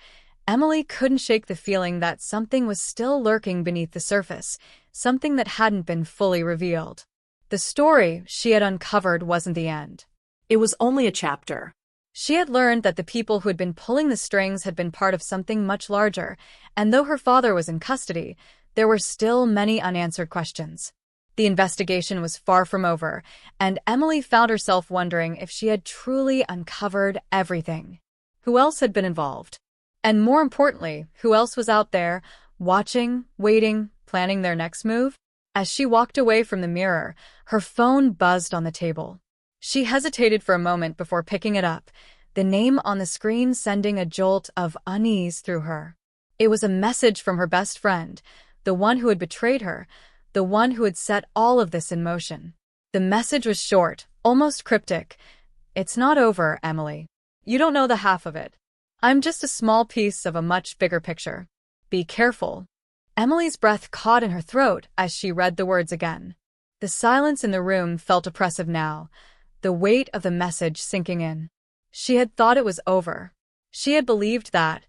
S1: Emily couldn't shake the feeling that something was still lurking beneath the surface, something that hadn't been fully revealed. The story she had uncovered wasn't the end.
S2: It was only a chapter.
S1: She had learned that the people who had been pulling the strings had been part of something much larger, and though her father was in custody, there were still many unanswered questions. The investigation was far from over, and Emily found herself wondering if she had truly uncovered everything. Who else had been involved? And more importantly, who else was out there, watching, waiting, planning their next move? As she walked away from the mirror, her phone buzzed on the table. She hesitated for a moment before picking it up, the name on the screen sending a jolt of unease through her. It was a message from her best friend, the one who had betrayed her, the one who had set all of this in motion. The message was short, almost cryptic. "It's not over, Emily. You don't know the half of it. I'm just a small piece of a much bigger picture. Be careful." Emily's breath caught in her throat as she read the words again. The silence in the room felt oppressive now, the weight of the message sinking in. She had thought it was over. She had believed that,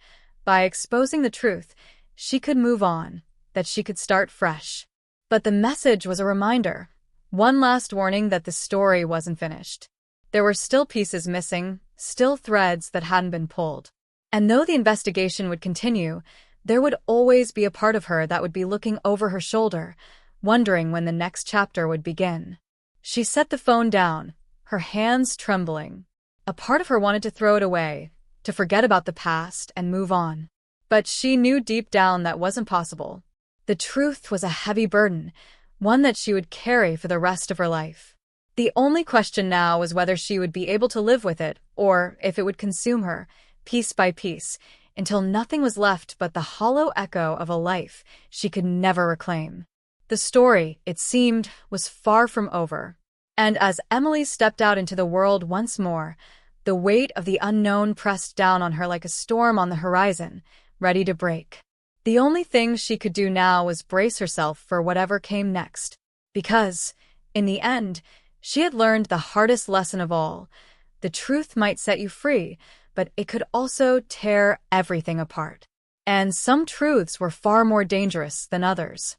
S1: by exposing the truth, she could move on, that she could start fresh. But the message was a reminder, one last warning that the story wasn't finished. There were still pieces missing, still threads that hadn't been pulled. And though the investigation would continue, there would always be a part of her that would be looking over her shoulder, wondering when the next chapter would begin. She set the phone down, her hands trembling. A part of her wanted to throw it away, to forget about the past and move on. But she knew deep down that wasn't possible. The truth was a heavy burden, one that she would carry for the rest of her life. The only question now was whether she would be able to live with it, or if it would consume her, piece by piece, until nothing was left but the hollow echo of a life she could never reclaim. The story, it seemed, was far from over. And as Emily stepped out into the world once more, the weight of the unknown pressed down on her like a storm on the horizon, ready to break. The only thing she could do now was brace herself for whatever came next. Because, in the end, she had learned the hardest lesson of all. The truth might set you free, but it could also tear everything apart. And some truths were far more dangerous than others.